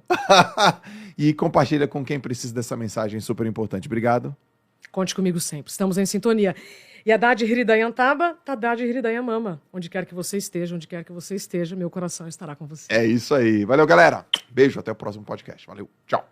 E compartilha com quem precisa dessa mensagem super importante. Obrigado. Conte comigo sempre. Estamos em sintonia. E a Dade Hridayantaba, Tadade Hridayamama. Onde quer que você esteja, meu coração estará com você. É isso aí. Valeu, galera. Beijo, até o próximo podcast. Valeu, tchau.